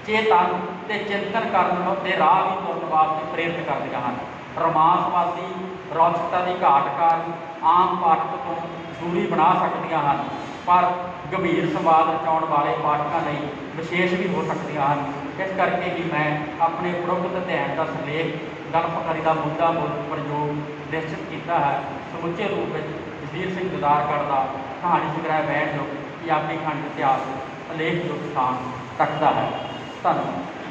ਚੇਤਨ ਤੇ ਚਿੰਤਨ ਕਰਨ ਦੇ ਰਾਹ ਵੀ ਤੁਰਨ ਵਾਸਤੇ ਪ੍ਰੇਰਿਤ ਕਰਦੀਆਂ ਹਨ। ਰੋਮਾਂਸਵਾਦੀ ਰੌਚਕਤਾ ਦੀ ਘਾਟ ਕਾਰਨ ਆਮ ਪਾਠਕ ਤੋਂ ਦੂਰੀ ਬਣਾ ਸਕਦੀਆਂ ਹਨ, ਪਰ ਗੰਭੀਰ ਸੰਵਾਦ ਰਚਾਉਣ ਵਾਲੇ ਪਾਠਕਾਂ ਲਈ ਵਿਸ਼ੇਸ਼ ਵੀ ਹੋ ਸਕਦੀਆਂ ਹਨ। ਇਸ ਕਰਕੇ ਹੀ ਮੈਂ ਆਪਣੇ ਉਪਰੋਕਤ ਅਧਿਐਨ ਦਾ ਸਿਰਲੇਖ ਗਲਪਕਾਰੀ ਦਾ ਮੁੱਦਾ ਪ੍ਰਯੋਗ ਨਿਸ਼ਚਿਤ ਕੀਤਾ ਹੈ। ਸਮੁੱਚੇ ਰੂਪ ਵਿੱਚ ਜਸਵੀਰ ਸਿੰਘ ਦਦਾਰਗੜ੍ਹ ਦਾ ਕਹਾਣੀ ਸੰਗ੍ਰਹਿ ਵੈਨ ਯੁੱਗ ਪੰਜਾਬੀ ਕਹਾਣੀ ਇਤਿਹਾਸ ਉਲੇਖਯੋਗ ਸਥਾਨ ਰੱਖਦਾ ਹੈ। ਧੰਨਵਾਦ।